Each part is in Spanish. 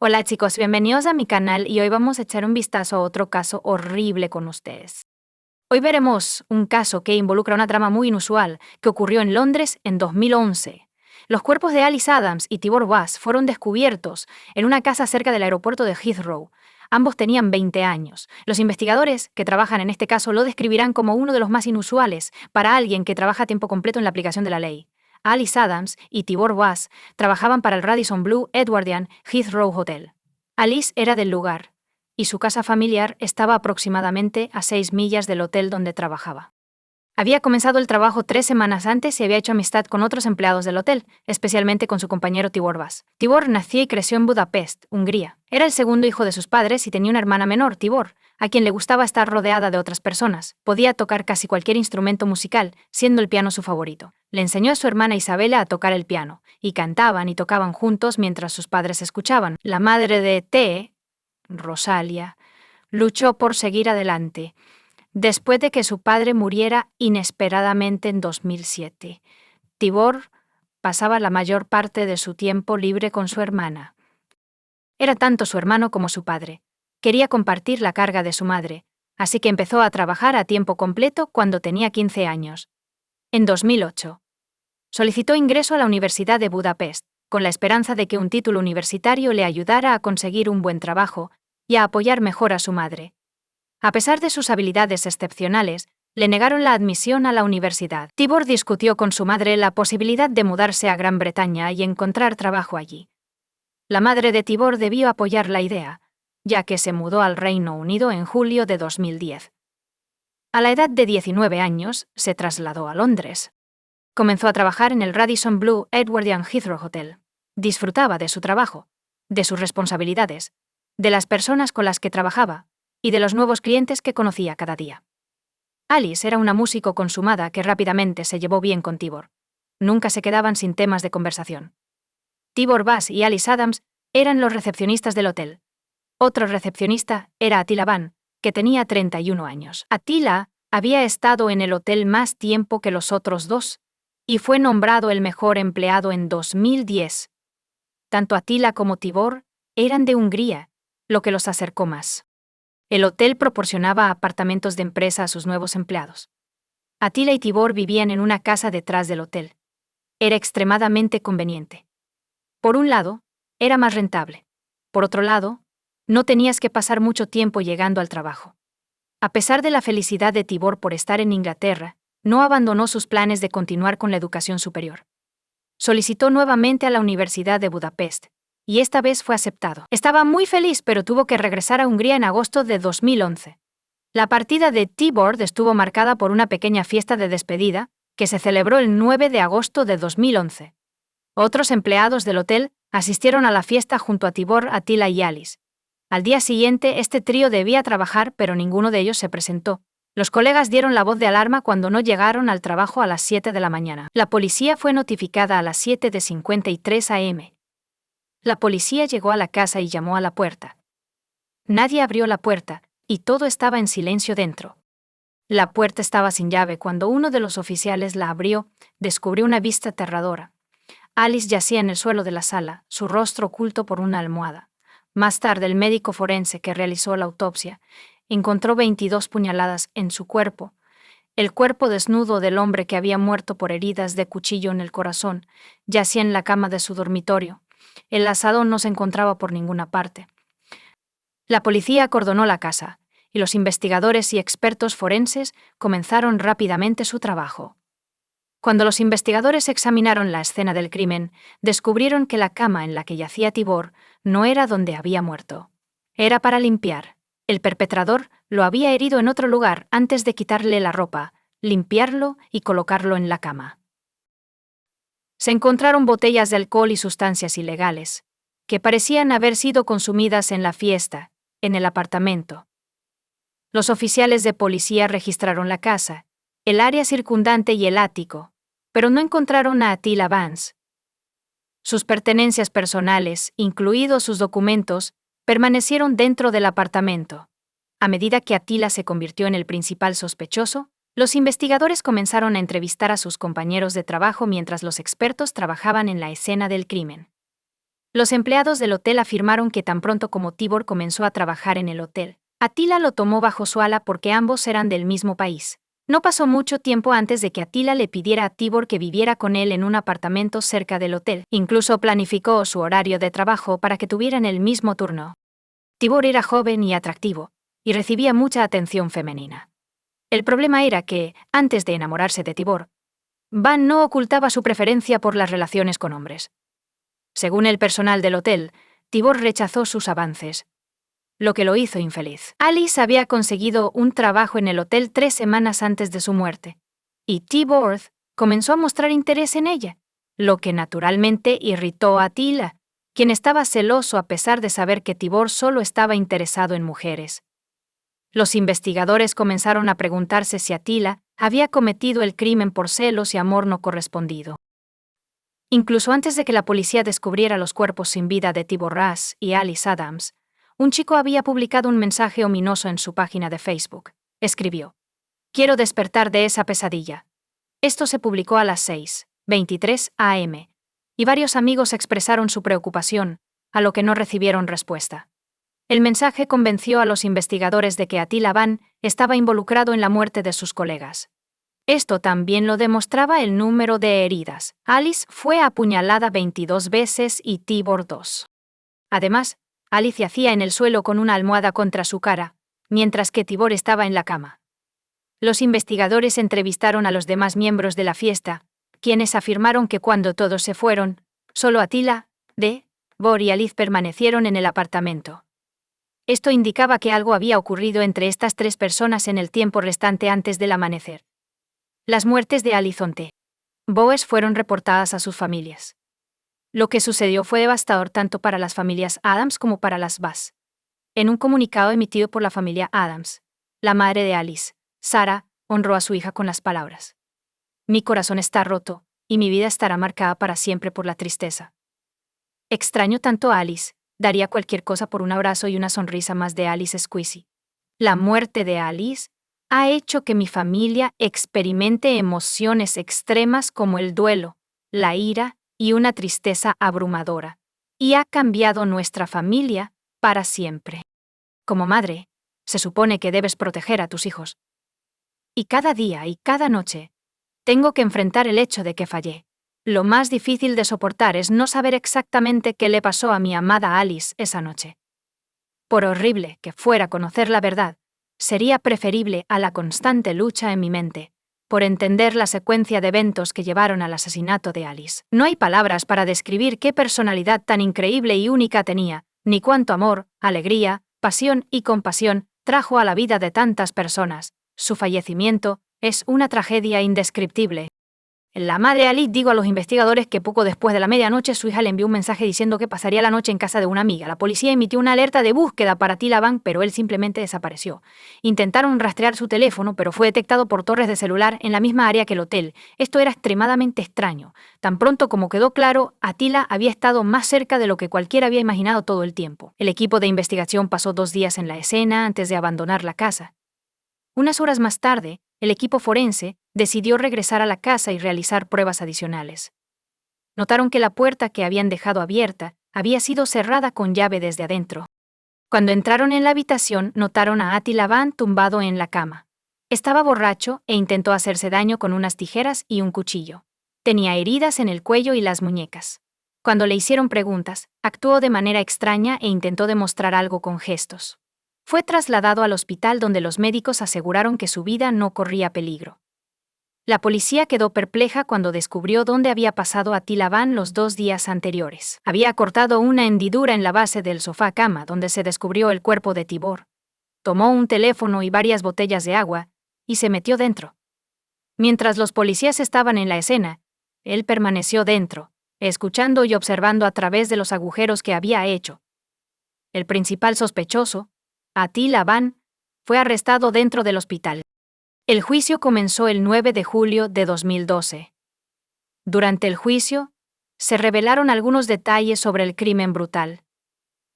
Hola chicos, bienvenidos a mi canal y hoy vamos a echar un vistazo a otro caso horrible con ustedes. Hoy veremos un caso que involucra una trama muy inusual que ocurrió en Londres en 2011. Los cuerpos de Alice Adams y Tibor Bass fueron descubiertos en una casa cerca del aeropuerto de Heathrow. Ambos tenían 20 años. Los investigadores que trabajan en este caso lo describirán como uno de los más inusuales para alguien que trabaja a tiempo completo en la aplicación de la ley. Alice Adams y Tibor Bass trabajaban para el Radisson Blu Edwardian Heathrow Hotel. Alice era del lugar, y su casa familiar estaba aproximadamente a 6 millas del hotel donde trabajaba. Había comenzado el trabajo 3 semanas antes y había hecho amistad con otros empleados del hotel, especialmente con su compañero Tibor Bass. Tibor nació y creció en Budapest, Hungría. Era el segundo hijo de sus padres y tenía una hermana menor, Tibor, a quien le gustaba estar rodeada de otras personas. Podía tocar casi cualquier instrumento musical, siendo el piano su favorito. Le enseñó a su hermana Isabela a tocar el piano, y cantaban y tocaban juntos mientras sus padres escuchaban. La madre de T, Rosalia, luchó por seguir adelante, después de que su padre muriera inesperadamente en 2007. Tibor pasaba la mayor parte de su tiempo libre con su hermana. Era tanto su hermano como su padre. Quería compartir la carga de su madre, así que empezó a trabajar a tiempo completo cuando tenía 15 años. En 2008, solicitó ingreso a la Universidad de Budapest, con la esperanza de que un título universitario le ayudara a conseguir un buen trabajo y a apoyar mejor a su madre. A pesar de sus habilidades excepcionales, le negaron la admisión a la universidad. Tibor discutió con su madre la posibilidad de mudarse a Gran Bretaña y encontrar trabajo allí. La madre de Tibor debió apoyar la idea, ya que se mudó al Reino Unido en julio de 2010. A la edad de 19 años, se trasladó a Londres. Comenzó a trabajar en el Radisson Blu Edwardian Heathrow Hotel. Disfrutaba de su trabajo, de sus responsabilidades, de las personas con las que trabajaba y de los nuevos clientes que conocía cada día. Alice era una músico consumada que rápidamente se llevó bien con Tibor. Nunca se quedaban sin temas de conversación. Tibor Bass y Alice Adams eran los recepcionistas del hotel. Otro recepcionista era Attila Van, que tenía 31 años. Attila había estado en el hotel más tiempo que los otros dos y fue nombrado el mejor empleado en 2010. Tanto Attila como Tibor eran de Hungría, lo que los acercó más. El hotel proporcionaba apartamentos de empresa a sus nuevos empleados. Attila y Tibor vivían en una casa detrás del hotel. Era extremadamente conveniente. Por un lado, era más rentable. Por otro lado, no tenías que pasar mucho tiempo llegando al trabajo. A pesar de la felicidad de Tibor por estar en Inglaterra, no abandonó sus planes de continuar con la educación superior. Solicitó nuevamente a la Universidad de Budapest, y esta vez fue aceptado. Estaba muy feliz, pero tuvo que regresar a Hungría en agosto de 2011. La partida de Tibor estuvo marcada por una pequeña fiesta de despedida, que se celebró el 9 de agosto de 2011. Otros empleados del hotel asistieron a la fiesta junto a Tibor, Attila y Alice. Al día siguiente, este trío debía trabajar, pero ninguno de ellos se presentó. Los colegas dieron la voz de alarma cuando no llegaron al trabajo a las 7 de la mañana. La policía fue notificada a las 7:53 am. La policía llegó a la casa y llamó a la puerta. Nadie abrió la puerta, y todo estaba en silencio dentro. La puerta estaba sin llave. Cuando uno de los oficiales la abrió, descubrió una vista aterradora. Alice yacía en el suelo de la sala, su rostro oculto por una almohada. Más tarde, el médico forense que realizó la autopsia encontró 22 puñaladas en su cuerpo. El cuerpo desnudo del hombre que había muerto por heridas de cuchillo en el corazón yacía en la cama de su dormitorio. El asadón no se encontraba por ninguna parte. La policía acordonó la casa, y los investigadores y expertos forenses comenzaron rápidamente su trabajo. Cuando los investigadores examinaron la escena del crimen, descubrieron que la cama en la que yacía Tibor no era donde había muerto. Era para limpiar. El perpetrador lo había herido en otro lugar antes de quitarle la ropa, limpiarlo y colocarlo en la cama. Se encontraron botellas de alcohol y sustancias ilegales, que parecían haber sido consumidas en la fiesta, en el apartamento. Los oficiales de policía registraron la casa, el área circundante y el ático, pero no encontraron a Attila Vance. Sus pertenencias personales, incluidos sus documentos, permanecieron dentro del apartamento. A medida que Attila se convirtió en el principal sospechoso, los investigadores comenzaron a entrevistar a sus compañeros de trabajo mientras los expertos trabajaban en la escena del crimen. Los empleados del hotel afirmaron que tan pronto como Tibor comenzó a trabajar en el hotel, Attila lo tomó bajo su ala porque ambos eran del mismo país. No pasó mucho tiempo antes de que Attila le pidiera a Tibor que viviera con él en un apartamento cerca del hotel. Incluso planificó su horario de trabajo para que tuvieran el mismo turno. Tibor era joven y atractivo, y recibía mucha atención femenina. El problema era que, antes de enamorarse de Tibor, Van no ocultaba su preferencia por las relaciones con hombres. Según el personal del hotel, Tibor rechazó sus avances, lo que lo hizo infeliz. Alice había conseguido un trabajo en el hotel 3 semanas antes de su muerte, y Tibor comenzó a mostrar interés en ella, lo que naturalmente irritó a Attila, quien estaba celoso a pesar de saber que Tibor solo estaba interesado en mujeres. Los investigadores comenzaron a preguntarse si Attila había cometido el crimen por celos y amor no correspondido. Incluso antes de que la policía descubriera los cuerpos sin vida de Tibor Ras y Alice Adams, un chico había publicado un mensaje ominoso en su página de Facebook. Escribió: «Quiero despertar de esa pesadilla». Esto se publicó a las 6:23 a.m., y varios amigos expresaron su preocupación, a lo que no recibieron respuesta. El mensaje convenció a los investigadores de que Attila Van estaba involucrado en la muerte de sus colegas. Esto también lo demostraba el número de heridas. Alice fue apuñalada 22 veces y Tibor 2. Además, Alice yacía en el suelo con una almohada contra su cara, mientras que Tibor estaba en la cama. Los investigadores entrevistaron a los demás miembros de la fiesta, quienes afirmaron que cuando todos se fueron, solo Attila, Tibor y Alice permanecieron en el apartamento. Esto indicaba que algo había ocurrido entre estas 3 personas en el tiempo restante antes del amanecer. Las muertes de Alice y Tibor fueron reportadas a sus familias. Lo que sucedió fue devastador tanto para las familias Adams como para las Bass. En un comunicado emitido por la familia Adams, la madre de Alice, Sarah, honró a su hija con las palabras: «Mi corazón está roto, y mi vida estará marcada para siempre por la tristeza. Extraño tanto a Alice, daría cualquier cosa por un abrazo y una sonrisa más de Alice Squeezy. La muerte de Alice ha hecho que mi familia experimente emociones extremas como el duelo, la ira y una tristeza abrumadora, y ha cambiado nuestra familia para siempre. Como madre, se supone que debes proteger a tus hijos. Y cada día y cada noche, tengo que enfrentar el hecho de que fallé. Lo más difícil de soportar es no saber exactamente qué le pasó a mi amada Alice esa noche. Por horrible que fuera conocer la verdad, sería preferible a la constante lucha en mi mente por entender la secuencia de eventos que llevaron al asesinato de Alice. No hay palabras para describir qué personalidad tan increíble y única tenía, ni cuánto amor, alegría, pasión y compasión trajo a la vida de tantas personas. Su fallecimiento es una tragedia indescriptible. La madre Alice dijo a los investigadores que poco después de la medianoche su hija le envió un mensaje diciendo que pasaría la noche en casa de una amiga. La policía emitió una alerta de búsqueda para Attila Van, pero él simplemente desapareció. Intentaron rastrear su teléfono, pero fue detectado por torres de celular en la misma área que el hotel. Esto era extremadamente extraño. Tan pronto como quedó claro, Attila había estado más cerca de lo que cualquiera había imaginado todo el tiempo. El equipo de investigación pasó 2 días en la escena antes de abandonar la casa. Unas horas más tarde, el equipo forense decidió regresar a la casa y realizar pruebas adicionales. Notaron que la puerta que habían dejado abierta había sido cerrada con llave desde adentro. Cuando entraron en la habitación, notaron a Attila Van tumbado en la cama. Estaba borracho e intentó hacerse daño con unas tijeras y un cuchillo. Tenía heridas en el cuello y las muñecas. Cuando le hicieron preguntas, actuó de manera extraña e intentó demostrar algo con gestos. Fue trasladado al hospital donde los médicos aseguraron que su vida no corría peligro. La policía quedó perpleja cuando descubrió dónde había pasado Attila Van los 2 días anteriores. Había cortado una hendidura en la base del sofá-cama donde se descubrió el cuerpo de Tibor. Tomó un teléfono y varias botellas de agua y se metió dentro. Mientras los policías estaban en la escena, él permaneció dentro, escuchando y observando a través de los agujeros que había hecho. El principal sospechoso, Attila Van, fue arrestado dentro del hospital. El juicio comenzó el 9 de julio de 2012. Durante el juicio, se revelaron algunos detalles sobre el crimen brutal.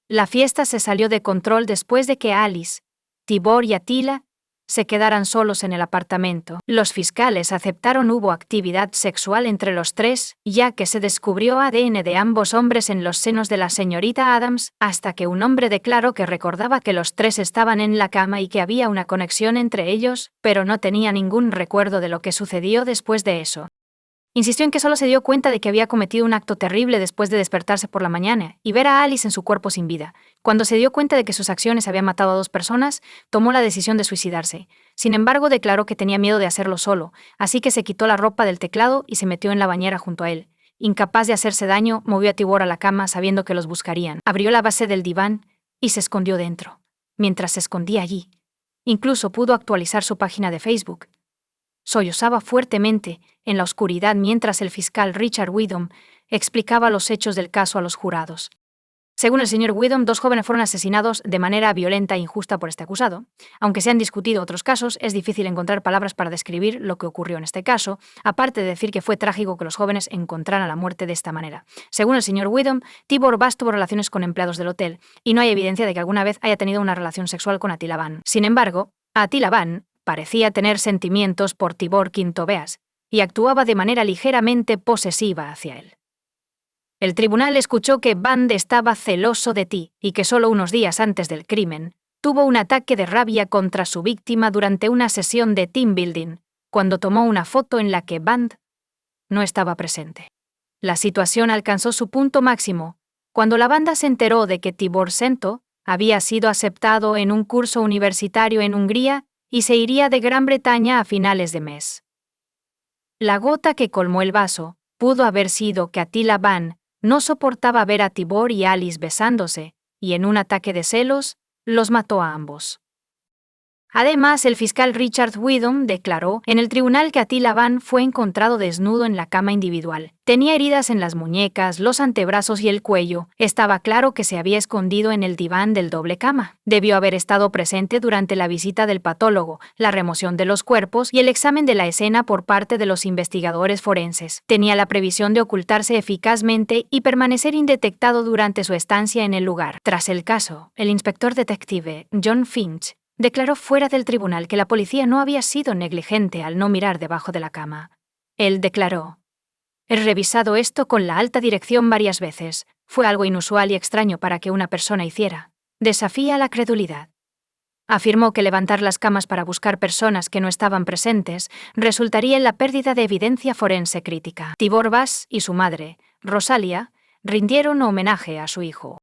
La fiesta se salió de control después de que Alice, Tibor y Attila se quedaran solos en el apartamento. Los fiscales aceptaron hubo actividad sexual entre los tres, ya que se descubrió ADN de ambos hombres en los senos de la señorita Adams, hasta que un hombre declaró que recordaba que los tres estaban en la cama y que había una conexión entre ellos, pero no tenía ningún recuerdo de lo que sucedió después de eso. Insistió en que solo se dio cuenta de que había cometido un acto terrible después de despertarse por la mañana y ver a Alice en su cuerpo sin vida. Cuando se dio cuenta de que sus acciones habían matado a 2 personas, tomó la decisión de suicidarse. Sin embargo, declaró que tenía miedo de hacerlo solo, así que se quitó la ropa del teclado y se metió en la bañera junto a él. Incapaz de hacerse daño, movió a Tibor a la cama sabiendo que los buscarían. Abrió la base del diván y se escondió dentro. Mientras se escondía allí, incluso pudo actualizar su página de Facebook. Sollozaba fuertemente en la oscuridad mientras el fiscal Richard Widom explicaba los hechos del caso a los jurados. Según el señor Widom, 2 jóvenes fueron asesinados de manera violenta e injusta por este acusado. Aunque se han discutido otros casos, es difícil encontrar palabras para describir lo que ocurrió en este caso, aparte de decir que fue trágico que los jóvenes encontraran la muerte de esta manera. Según el señor Widom, Tibor Bass tuvo relaciones con empleados del hotel, y no hay evidencia de que alguna vez haya tenido una relación sexual con Attila Van. Sin embargo, Attila Van parecía tener sentimientos por Tibor Quintobeas y actuaba de manera ligeramente posesiva hacia él. El tribunal escuchó que Band estaba celoso de ti y que solo unos días antes del crimen tuvo un ataque de rabia contra su víctima durante una sesión de team building, cuando tomó una foto en la que Band no estaba presente. La situación alcanzó su punto máximo cuando la banda se enteró de que Tibor Sento había sido aceptado en un curso universitario en Hungría y se iría de Gran Bretaña a finales de mes. La gota que colmó el vaso pudo haber sido que Attila Van no soportaba ver a Tibor y Alice besándose, y en un ataque de celos, los mató a ambos. Además, el fiscal Richard Widom declaró en el tribunal que Attila Van fue encontrado desnudo en la cama individual. Tenía heridas en las muñecas, los antebrazos y el cuello. Estaba claro que se había escondido en el diván del doble cama. Debió haber estado presente durante la visita del patólogo, la remoción de los cuerpos y el examen de la escena por parte de los investigadores forenses. Tenía la previsión de ocultarse eficazmente y permanecer indetectado durante su estancia en el lugar. Tras el caso, el inspector detective John Finch declaró fuera del tribunal que la policía no había sido negligente al no mirar debajo de la cama. Él declaró: «He revisado esto con la alta dirección varias veces. Fue algo inusual y extraño para que una persona hiciera. Desafía la credulidad». Afirmó que levantar las camas para buscar personas que no estaban presentes resultaría en la pérdida de evidencia forense crítica. Tibor Bass y su madre, Rosalia, rindieron homenaje a su hijo.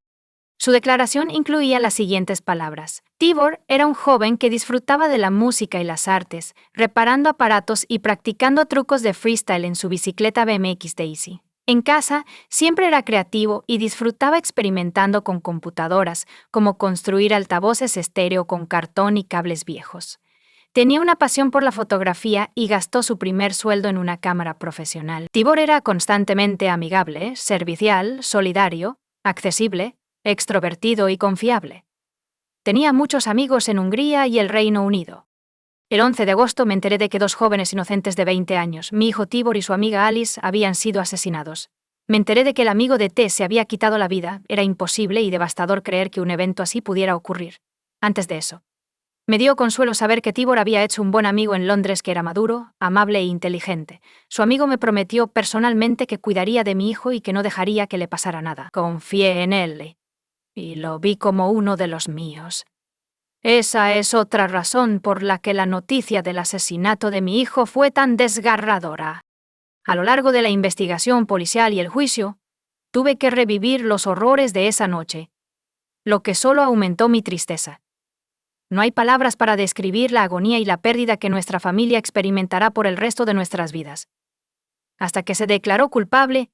Su declaración incluía las siguientes palabras: Tibor era un joven que disfrutaba de la música y las artes, reparando aparatos y practicando trucos de freestyle en su bicicleta BMX Daisy. En casa, siempre era creativo y disfrutaba experimentando con computadoras, como construir altavoces estéreo con cartón y cables viejos. Tenía una pasión por la fotografía y gastó su primer sueldo en una cámara profesional. Tibor era constantemente amigable, servicial, solidario, accesible, extrovertido y confiable. Tenía muchos amigos en Hungría y el Reino Unido. El 11 de agosto me enteré de que 2 jóvenes inocentes de 20 años, mi hijo Tibor y su amiga Alice, habían sido asesinados. Me enteré de que el amigo de T se había quitado la vida. Era imposible y devastador creer que un evento así pudiera ocurrir. Antes de eso, me dio consuelo saber que Tibor había hecho un buen amigo en Londres que era maduro, amable e inteligente. Su amigo me prometió personalmente que cuidaría de mi hijo y que no dejaría que le pasara nada. Confié en él y lo vi como uno de los míos. Esa es otra razón por la que la noticia del asesinato de mi hijo fue tan desgarradora. A lo largo de la investigación policial y el juicio, tuve que revivir los horrores de esa noche, lo que solo aumentó mi tristeza. No hay palabras para describir la agonía y la pérdida que nuestra familia experimentará por el resto de nuestras vidas. Hasta que se declaró culpable,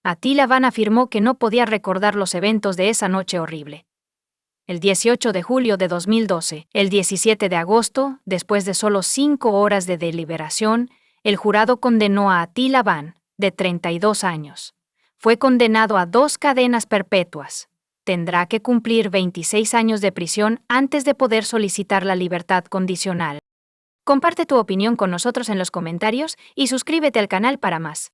Attila Van afirmó que no podía recordar los eventos de esa noche horrible. El 18 de julio de 2012, el 17 de agosto, después de solo 5 horas de deliberación, el jurado condenó a Attila Van, de 32 años. Fue condenado a 2 cadenas perpetuas. Tendrá que cumplir 26 años de prisión antes de poder solicitar la libertad condicional. Comparte tu opinión con nosotros en los comentarios y suscríbete al canal para más.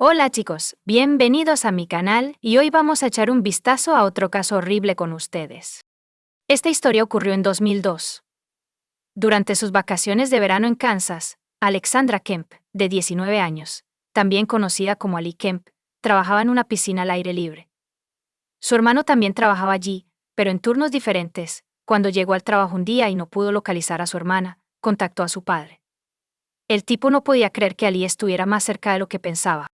Hola chicos, bienvenidos a mi canal y hoy vamos a echar un vistazo a otro caso horrible con ustedes. Esta historia ocurrió en 2002. Durante sus vacaciones de verano en Kansas, Alexandra Kemp, de 19 años, también conocida como Ali Kemp, trabajaba en una piscina al aire libre. Su hermano también trabajaba allí, pero en turnos diferentes. Cuando llegó al trabajo un día y no pudo localizar a su hermana, contactó a su padre. El tipo no podía creer que Ali estuviera más cerca de lo que pensaba.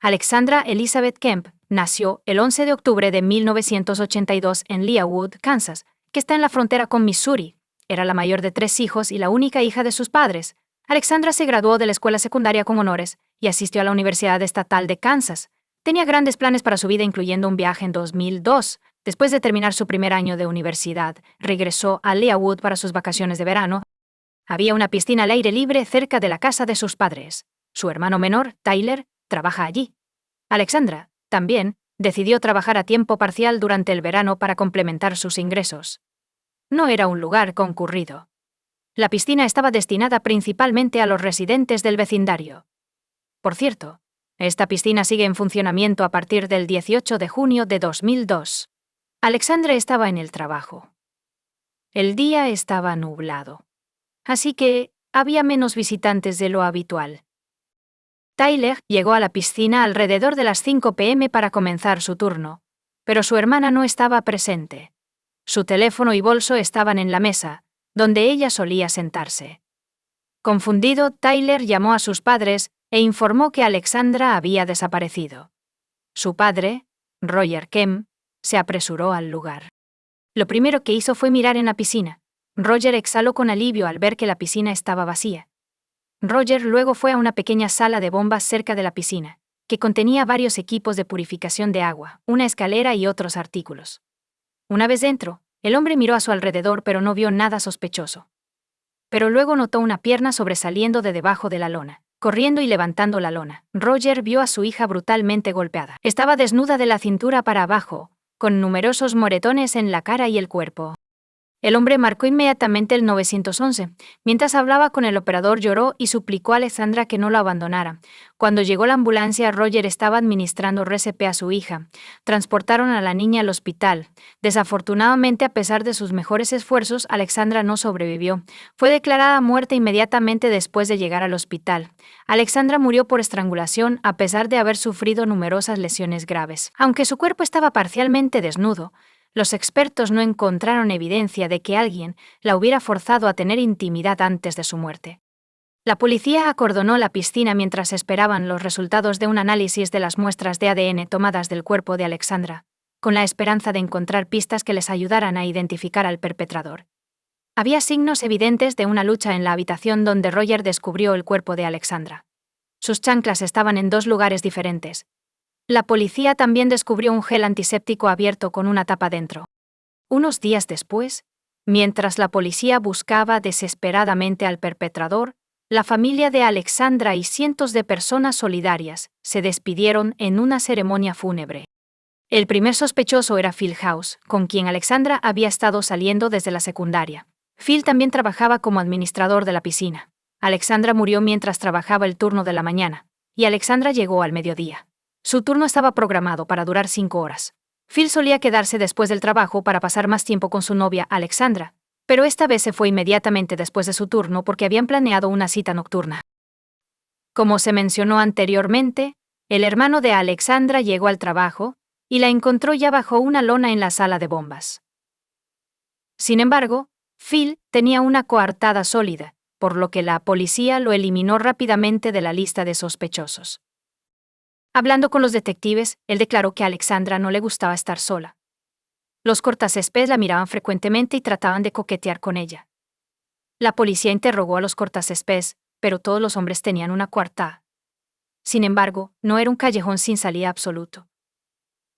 Alexandra Elizabeth Kemp nació el 11 de octubre de 1982 en Leawood, Kansas, que está en la frontera con Missouri. Era la mayor de 3 hijos y la única hija de sus padres. Alexandra se graduó de la escuela secundaria con honores y asistió a la Universidad Estatal de Kansas. Tenía grandes planes para su vida, incluyendo un viaje en 2002. Después de terminar su primer año de universidad, regresó a Leawood para sus vacaciones de verano. Había una piscina al aire libre cerca de la casa de sus padres. Su hermano menor, Tyler, trabaja allí. Alexandra, también, decidió trabajar a tiempo parcial durante el verano para complementar sus ingresos. No era un lugar concurrido. La piscina estaba destinada principalmente a los residentes del vecindario. Por cierto, esta piscina sigue en funcionamiento a partir del 18 de junio de 2002. Alexandra estaba en el trabajo. El día estaba nublado, así que había menos visitantes de lo habitual. Tyler llegó a la piscina alrededor de las 5 p.m. para comenzar su turno, pero su hermana no estaba presente. Su teléfono y bolso estaban en la mesa, donde ella solía sentarse. Confundido, Tyler llamó a sus padres e informó que Alexandra había desaparecido. Su padre, Roger Kemp, se apresuró al lugar. Lo primero que hizo fue mirar en la piscina. Roger exhaló con alivio al ver que la piscina estaba vacía. Roger luego fue a una pequeña sala de bombas cerca de la piscina, que contenía varios equipos de purificación de agua, una escalera y otros artículos. Una vez dentro, el hombre miró a su alrededor pero no vio nada sospechoso. Pero luego notó una pierna sobresaliendo de debajo de la lona. Corriendo y levantando la lona, Roger vio a su hija brutalmente golpeada. Estaba desnuda de la cintura para abajo, con numerosos moretones en la cara y el cuerpo. El hombre marcó inmediatamente el 911. Mientras hablaba con el operador, lloró y suplicó a Alexandra que no lo abandonara. Cuando llegó la ambulancia, Roger estaba administrando RCP a su hija. Transportaron a la niña al hospital. Desafortunadamente, a pesar de sus mejores esfuerzos, Alexandra no sobrevivió. Fue declarada muerta inmediatamente después de llegar al hospital. Alexandra murió por estrangulación a pesar de haber sufrido numerosas lesiones graves. Aunque su cuerpo estaba parcialmente desnudo, los expertos no encontraron evidencia de que alguien la hubiera forzado a tener intimidad antes de su muerte. La policía acordonó la piscina mientras esperaban los resultados de un análisis de las muestras de ADN tomadas del cuerpo de Alexandra, con la esperanza de encontrar pistas que les ayudaran a identificar al perpetrador. Había signos evidentes de una lucha en la habitación donde Roger descubrió el cuerpo de Alexandra. Sus chanclas estaban en 2 lugares diferentes. La policía también descubrió un gel antiséptico abierto con una tapa dentro. Unos días después, mientras la policía buscaba desesperadamente al perpetrador, la familia de Alexandra y cientos de personas solidarias se despidieron en una ceremonia fúnebre. El primer sospechoso era Phil House, con quien Alexandra había estado saliendo desde la secundaria. Phil también trabajaba como administrador de la piscina. Alexandra murió mientras trabajaba el turno de la mañana, y Alexandra llegó al mediodía. Su turno estaba programado para durar 5 horas. Phil solía quedarse después del trabajo para pasar más tiempo con su novia, Alexandra, pero esta vez se fue inmediatamente después de su turno porque habían planeado una cita nocturna. Como se mencionó anteriormente, el hermano de Alexandra llegó al trabajo y la encontró ya bajo una lona en la sala de bombas. Sin embargo, Phil tenía una coartada sólida, por lo que la policía lo eliminó rápidamente de la lista de sospechosos. Hablando con los detectives, él declaró que a Alexandra no le gustaba estar sola. Los cortacésped la miraban frecuentemente y trataban de coquetear con ella. La policía interrogó a los cortacésped, pero todos los hombres tenían una coartada. Sin embargo, no era un callejón sin salida absoluto.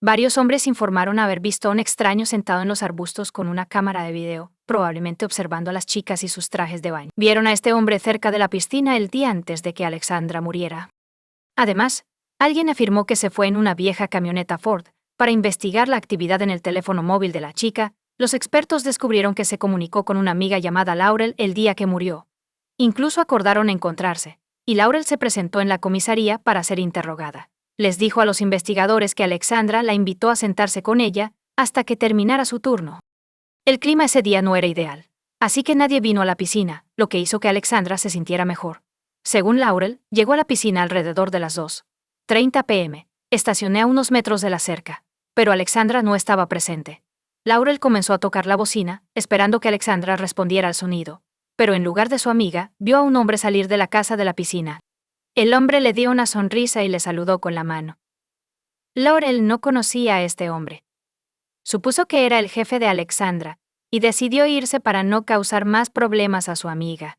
Varios hombres informaron haber visto a un extraño sentado en los arbustos con una cámara de video, probablemente observando a las chicas y sus trajes de baño. Vieron a este hombre cerca de la piscina el día antes de que Alexandra muriera. Además, alguien afirmó que se fue en una vieja camioneta Ford. Para investigar la actividad en el teléfono móvil de la chica, los expertos descubrieron que se comunicó con una amiga llamada Laurel el día que murió. Incluso acordaron encontrarse, y Laurel se presentó en la comisaría para ser interrogada. Les dijo a los investigadores que Alexandra la invitó a sentarse con ella hasta que terminara su turno. El clima ese día no era ideal, así que nadie vino a la piscina, lo que hizo que Alexandra se sintiera mejor. Según Laurel, llegó a la piscina alrededor de las 2:30 p.m., estacioné a unos metros de la cerca, pero Alexandra no estaba presente. Laurel comenzó a tocar la bocina, esperando que Alexandra respondiera al sonido, pero en lugar de su amiga, vio a un hombre salir de la casa de la piscina. El hombre le dio una sonrisa y le saludó con la mano. Laurel no conocía a este hombre. Supuso que era el jefe de Alexandra, y decidió irse para no causar más problemas a su amiga.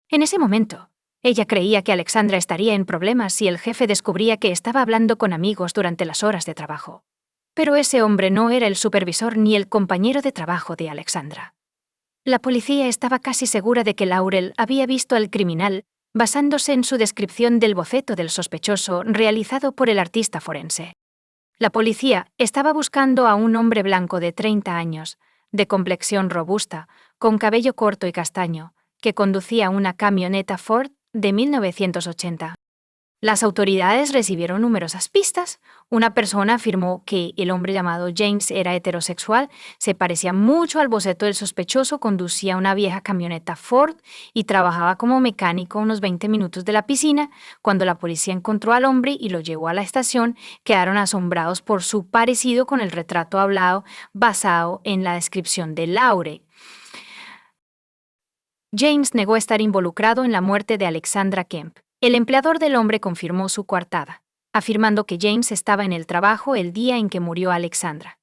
En ese momento, ella creía que Alexandra estaría en problemas si el jefe descubría que estaba hablando con amigos durante las horas de trabajo. Pero ese hombre no era el supervisor ni el compañero de trabajo de Alexandra. La policía estaba casi segura de que Laurel había visto al criminal basándose en su descripción del boceto del sospechoso realizado por el artista forense. La policía estaba buscando a un hombre blanco de 30 años, de complexión robusta, con cabello corto y castaño, que conducía una camioneta Ford de 1980. Las autoridades recibieron numerosas pistas. Una persona afirmó que el hombre llamado James era heterosexual, se parecía mucho al boceto del sospechoso, conducía una vieja camioneta Ford y trabajaba como mecánico a unos 20 minutos de la piscina. Cuando la policía encontró al hombre y lo llevó a la estación, quedaron asombrados por su parecido con el retrato hablado basado en la descripción de Laurel. James negó estar involucrado en la muerte de Alexandra Kemp. El empleador del hombre confirmó su coartada, afirmando que James estaba en el trabajo el día en que murió Alexandra.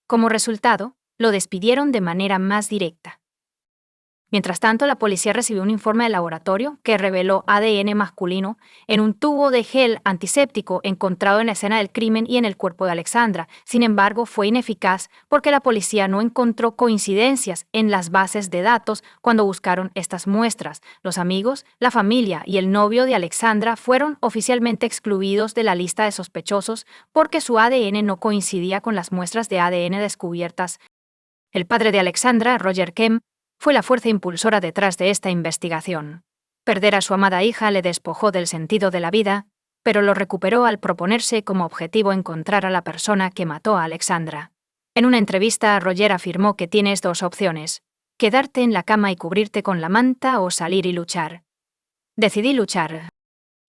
Como resultado, lo despidieron de manera más directa. Mientras tanto, la policía recibió un informe de laboratorio que reveló ADN masculino en un tubo de gel antiséptico encontrado en la escena del crimen y en el cuerpo de Alexandra. Sin embargo, fue ineficaz porque la policía no encontró coincidencias en las bases de datos cuando buscaron estas muestras. Los amigos, la familia y el novio de Alexandra fueron oficialmente excluidos de la lista de sospechosos porque su ADN no coincidía con las muestras de ADN descubiertas. El padre de Alexandra, Roger Kemp, fue la fuerza impulsora detrás de esta investigación. Perder a su amada hija le despojó del sentido de la vida, pero lo recuperó al proponerse como objetivo encontrar a la persona que mató a Alexandra. En una entrevista, Roger afirmó que tienes dos opciones: quedarte en la cama y cubrirte con la manta o salir y luchar. Decidí luchar.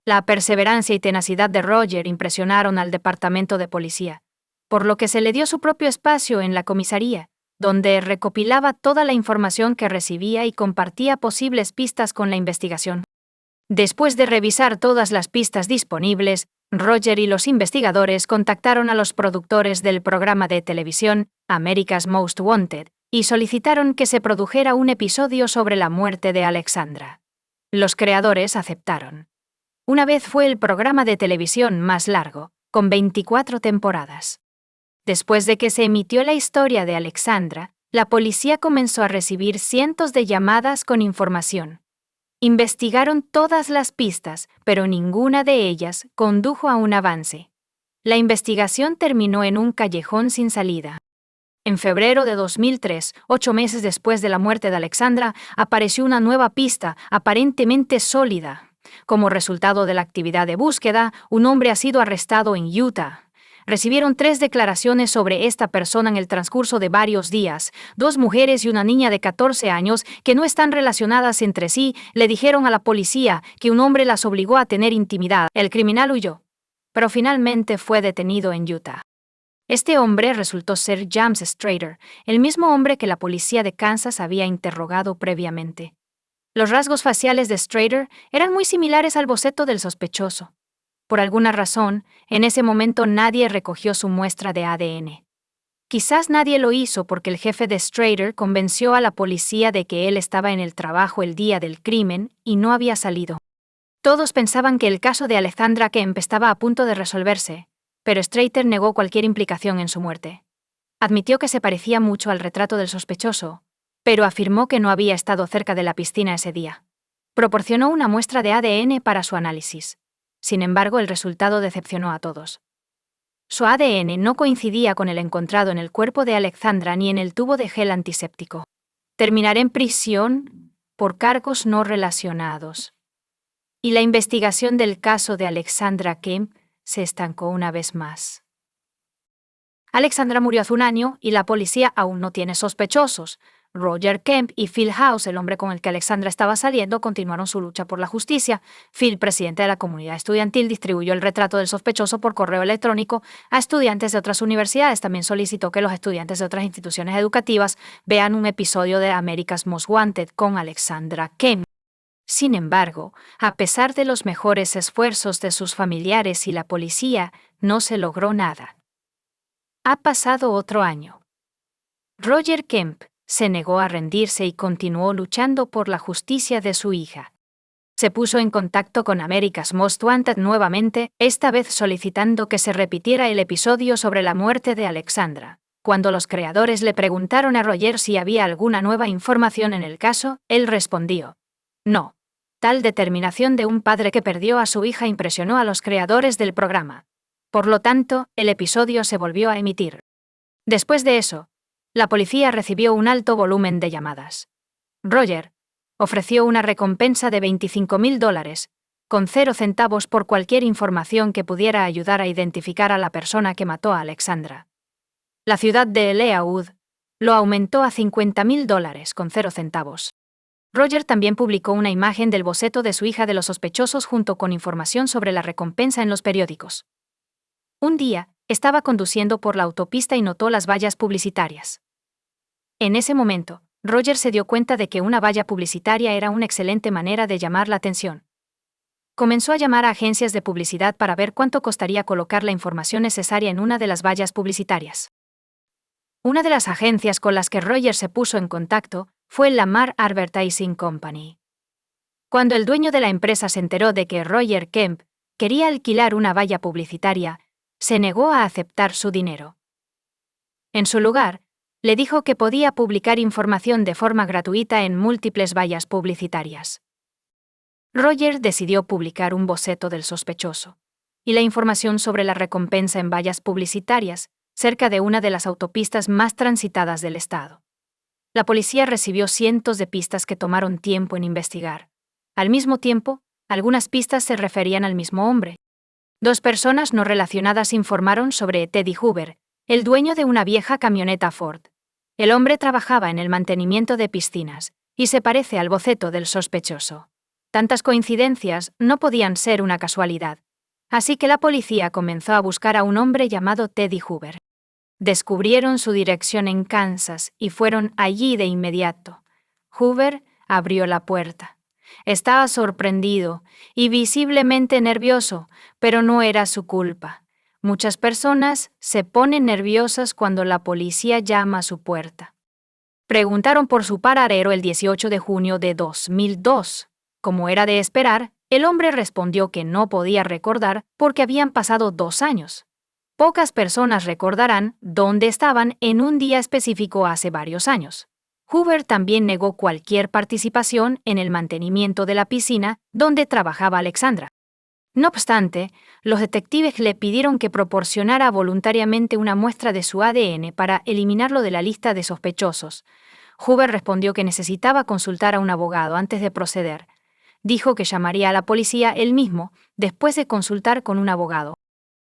La perseverancia y tenacidad de Roger impresionaron al departamento de policía, por lo que se le dio su propio espacio en la comisaría, donde recopilaba toda la información que recibía y compartía posibles pistas con la investigación. Después de revisar todas las pistas disponibles, Roger y los investigadores contactaron a los productores del programa de televisión America's Most Wanted y solicitaron que se produjera un episodio sobre la muerte de Alexandra. Los creadores aceptaron. Una vez fue el programa de televisión más largo, con 24 temporadas. Después de que se emitió la historia de Alexandra, la policía comenzó a recibir cientos de llamadas con información. Investigaron todas las pistas, pero ninguna de ellas condujo a un avance. La investigación terminó en un callejón sin salida. En febrero de 2003, 8 meses después de la muerte de Alexandra, apareció una nueva pista, aparentemente sólida. Como resultado de la actividad de búsqueda, un hombre ha sido arrestado en Utah. Recibieron 3 declaraciones sobre esta persona en el transcurso de varios días. 2 mujeres y una niña de 14 años, que no están relacionadas entre sí, le dijeron a la policía que un hombre las obligó a tener intimidad. El criminal huyó, pero finalmente fue detenido en Utah. Este hombre resultó ser James Strader, el mismo hombre que la policía de Kansas había interrogado previamente. Los rasgos faciales de Strader eran muy similares al boceto del sospechoso. Por alguna razón, en ese momento nadie recogió su muestra de ADN. Quizás nadie lo hizo porque el jefe de Strader convenció a la policía de que él estaba en el trabajo el día del crimen y no había salido. Todos pensaban que el caso de Alexandra Kemp estaba a punto de resolverse, pero Strader negó cualquier implicación en su muerte. Admitió que se parecía mucho al retrato del sospechoso, pero afirmó que no había estado cerca de la piscina ese día. Proporcionó una muestra de ADN para su análisis. Sin embargo, el resultado decepcionó a todos. Su ADN no coincidía con el encontrado en el cuerpo de Alexandra ni en el tubo de gel antiséptico. Terminaré en prisión por cargos no relacionados. Y la investigación del caso de Alexandra Kemp se estancó una vez más. Alexandra murió hace un año y la policía aún no tiene sospechosos. Roger Kemp y Phil House, el hombre con el que Alexandra estaba saliendo, continuaron su lucha por la justicia. Phil, presidente de la comunidad estudiantil, distribuyó el retrato del sospechoso por correo electrónico a estudiantes de otras universidades. También solicitó que los estudiantes de otras instituciones educativas vean un episodio de America's Most Wanted con Alexandra Kemp. Sin embargo, a pesar de los mejores esfuerzos de sus familiares y la policía, no se logró nada. Ha pasado otro año. Roger Kemp se negó a rendirse y continuó luchando por la justicia de su hija. Se puso en contacto con America's Most Wanted nuevamente, esta vez solicitando que se repitiera el episodio sobre la muerte de Alexandra. Cuando los creadores le preguntaron a Roger si había alguna nueva información en el caso, él respondió: no. Tal determinación de un padre que perdió a su hija impresionó a los creadores del programa. Por lo tanto, el episodio se volvió a emitir. Después de eso, la policía recibió un alto volumen de llamadas. Roger ofreció una recompensa de $25,000, con 0 centavos por cualquier información que pudiera ayudar a identificar a la persona que mató a Alexandra. La ciudad de Leawood lo aumentó a $50,000 con 0 centavos. Roger también publicó una imagen del boceto de su hija de los sospechosos junto con información sobre la recompensa en los periódicos. Un día, estaba conduciendo por la autopista y notó las vallas publicitarias. En ese momento, Roger se dio cuenta de que una valla publicitaria era una excelente manera de llamar la atención. Comenzó a llamar a agencias de publicidad para ver cuánto costaría colocar la información necesaria en una de las vallas publicitarias. Una de las agencias con las que Roger se puso en contacto fue Lamar Advertising Company. Cuando el dueño de la empresa se enteró de que Roger Kemp quería alquilar una valla publicitaria, se negó a aceptar su dinero. En su lugar, le dijo que podía publicar información de forma gratuita en múltiples vallas publicitarias. Roger decidió publicar un boceto del sospechoso y la información sobre la recompensa en vallas publicitarias cerca de una de las autopistas más transitadas del estado. La policía recibió cientos de pistas que tomaron tiempo en investigar. Al mismo tiempo, algunas pistas se referían al mismo hombre. 2 personas no relacionadas informaron sobre Teddy Hoover, el dueño de una vieja camioneta Ford. El hombre trabajaba en el mantenimiento de piscinas y se parece al boceto del sospechoso. Tantas coincidencias no podían ser una casualidad, así que la policía comenzó a buscar a un hombre llamado Teddy Hoover. Descubrieron su dirección en Kansas y fueron allí de inmediato. Hoover abrió la puerta. Estaba sorprendido y visiblemente nervioso, pero no era su culpa. Muchas personas se ponen nerviosas cuando la policía llama a su puerta. Preguntaron por su paradero el 18 de junio de 2002. Como era de esperar, el hombre respondió que no podía recordar porque habían pasado 2 años. Pocas personas recordarán dónde estaban en un día específico hace varios años. Hoover también negó cualquier participación en el mantenimiento de la piscina donde trabajaba Alexandra. No obstante, los detectives le pidieron que proporcionara voluntariamente una muestra de su ADN para eliminarlo de la lista de sospechosos. Hoover respondió que necesitaba consultar a un abogado antes de proceder. Dijo que llamaría a la policía él mismo después de consultar con un abogado.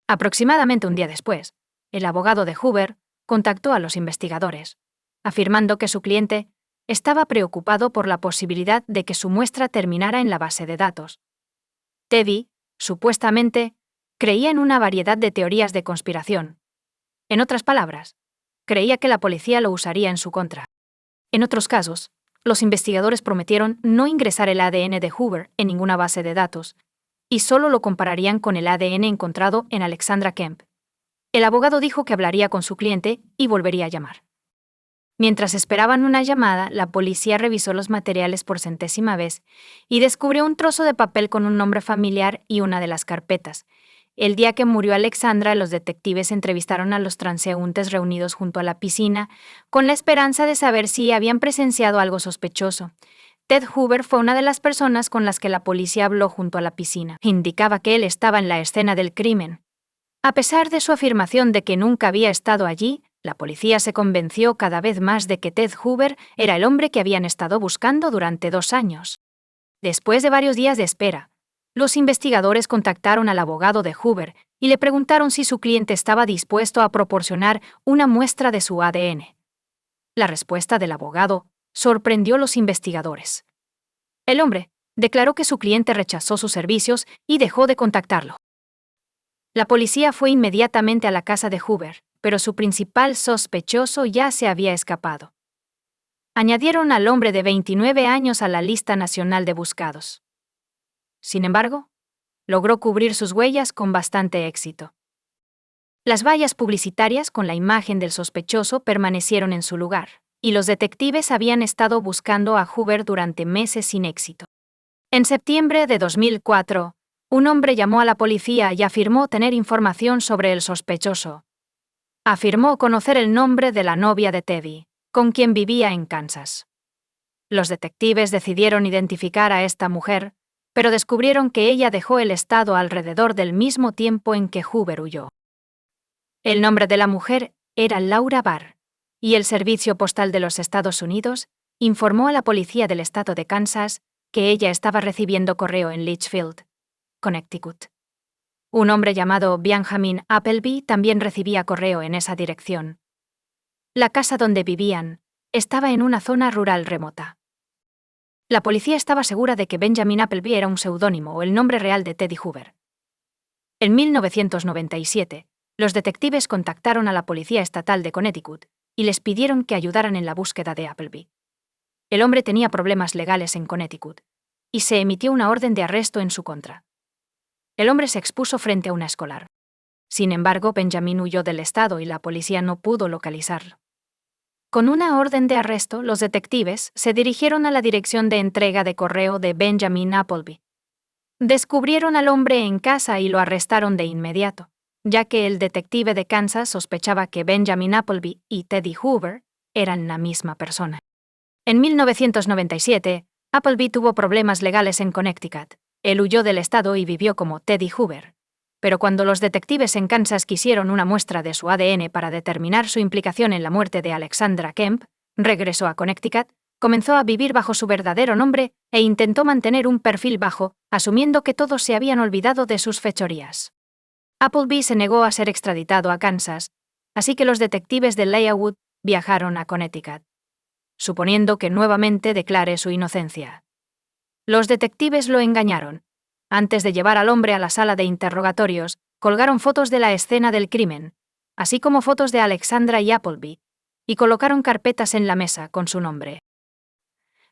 Aproximadamente un día después, el abogado de Hoover contactó a los investigadores, afirmando que su cliente estaba preocupado por la posibilidad de que su muestra terminara en la base de datos. Teddy, supuestamente, creía en una variedad de teorías de conspiración. En otras palabras, creía que la policía lo usaría en su contra. En otros casos, los investigadores prometieron no ingresar el ADN de Hoover en ninguna base de datos, y solo lo compararían con el ADN encontrado en Alexandra Kemp. El abogado dijo que hablaría con su cliente y volvería a llamar. Mientras esperaban una llamada, la policía revisó los materiales por 100ª vez y descubrió un trozo de papel con un nombre familiar y una de las carpetas. El día que murió Alexandra, los detectives entrevistaron a los transeúntes reunidos junto a la piscina con la esperanza de saber si habían presenciado algo sospechoso. Ted Hoover fue una de las personas con las que la policía habló junto a la piscina. Indicaba que él estaba en la escena del crimen. A pesar de su afirmación de que nunca había estado allí, la policía se convenció cada vez más de que Ted Hoover era el hombre que habían estado buscando durante 2 años. Después de varios días de espera, Los investigadores contactaron al abogado de Hoover y le preguntaron si su cliente estaba dispuesto a proporcionar una muestra de su ADN. La respuesta del abogado sorprendió a los investigadores. El hombre declaró que su cliente rechazó sus servicios y dejó de contactarlo. La policía fue inmediatamente a la casa de Hoover, pero su principal sospechoso ya se había escapado. Añadieron al hombre de 29 años a la lista nacional de buscados. Sin embargo, logró cubrir sus huellas con bastante éxito. Las vallas publicitarias con la imagen del sospechoso permanecieron en su lugar, y los detectives habían estado buscando a Hoover durante meses sin éxito. En septiembre de 2004, un hombre llamó a la policía y afirmó tener información sobre el sospechoso. Afirmó conocer el nombre de la novia de Teddy, con quien vivía en Kansas. Los detectives decidieron identificar a esta mujer, pero descubrieron que ella dejó el estado alrededor del mismo tiempo en que Hoover huyó. El nombre de la mujer era Laura Barr, y el Servicio Postal de los Estados Unidos informó a la policía del estado de Kansas que ella estaba recibiendo correo en Litchfield, Connecticut. Un hombre llamado Benjamin Appleby también recibía correo en esa dirección. La casa donde vivían estaba en una zona rural remota. La policía estaba segura de que Benjamin Appleby era un seudónimo o el nombre real de Teddy Hoover. En 1997, los detectives contactaron a la Policía Estatal de Connecticut y les pidieron que ayudaran en la búsqueda de Appleby. El hombre tenía problemas legales en Connecticut y se emitió una orden de arresto en su contra. El hombre se expuso frente a una escolar. Sin embargo, Benjamin huyó del estado y la policía no pudo localizarlo. Con una orden de arresto, los detectives se dirigieron a la dirección de entrega de correo de Benjamin Appleby. Descubrieron al hombre en casa y lo arrestaron de inmediato, ya que el detective de Kansas sospechaba que Benjamin Appleby y Teddy Hoover eran la misma persona. En 1997, Appleby tuvo problemas legales en Connecticut. Él huyó del estado y vivió como Teddy Hoover. Pero cuando los detectives en Kansas quisieron una muestra de su ADN para determinar su implicación en la muerte de Alexandra Kemp, regresó a Connecticut, comenzó a vivir bajo su verdadero nombre e intentó mantener un perfil bajo, asumiendo que todos se habían olvidado de sus fechorías. Appleby se negó a ser extraditado a Kansas, así que los detectives de Leawood viajaron a Connecticut, suponiendo que nuevamente declare su inocencia. Los detectives lo engañaron. Antes de llevar al hombre a la sala de interrogatorios, colgaron fotos de la escena del crimen, así como fotos de Alexandra y Appleby, y colocaron carpetas en la mesa con su nombre.